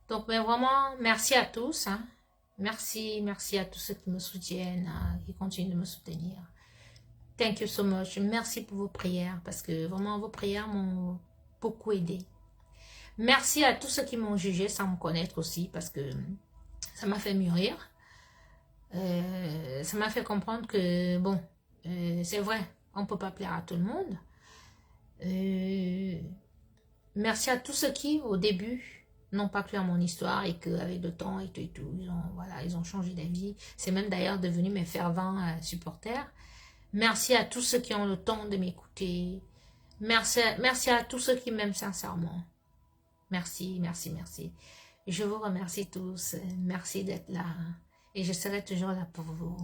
Donc, mais vraiment, merci à tous. Hein. Merci à tous ceux qui me soutiennent, hein, qui continuent de me soutenir. Thank you so much. Merci pour vos prières, parce que vraiment, vos prières m'ont beaucoup aidé. Merci à tous ceux qui m'ont jugé sans me connaître aussi, parce que ça m'a fait mûrir. Ça m'a fait comprendre que, bon, c'est vrai, on ne peut pas plaire à tout le monde. Merci à tous ceux qui, au début, n'ont pas cru à mon histoire et qu'avec le temps et tout, ils ont changé d'avis. C'est même d'ailleurs devenu mes fervents supporters. Merci à tous ceux qui ont le temps de m'écouter. Merci à tous ceux qui m'aiment sincèrement. Merci. Je vous remercie tous. Merci d'être là. Et je serai toujours là pour vous.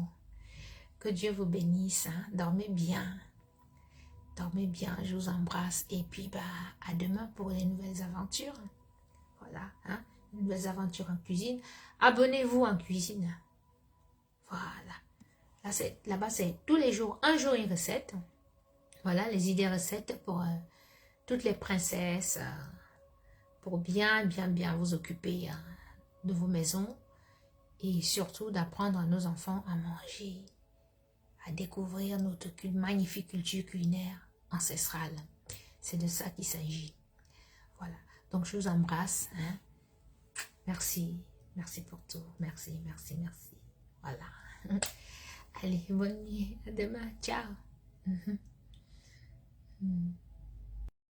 Que Dieu vous bénisse. Hein. Dormez bien. Dormez bien. Je vous embrasse. Et puis, à demain pour les nouvelles aventures. Voilà. Hein. Nouvelles aventures en cuisine. Abonnez-vous en cuisine. Voilà. Là-bas, c'est tous les jours, un jour une recette. Voilà, les idées recettes pour toutes les princesses. Pour bien vous occuper de vos maisons. Et surtout d'apprendre à nos enfants à manger. À découvrir notre magnifique culture culinaire ancestrale. C'est de ça qu'il s'agit. Voilà. Donc, je vous embrasse. Hein. Merci. Merci pour tout. Merci. Voilà. Allez, bonne nuit. À demain. Ciao.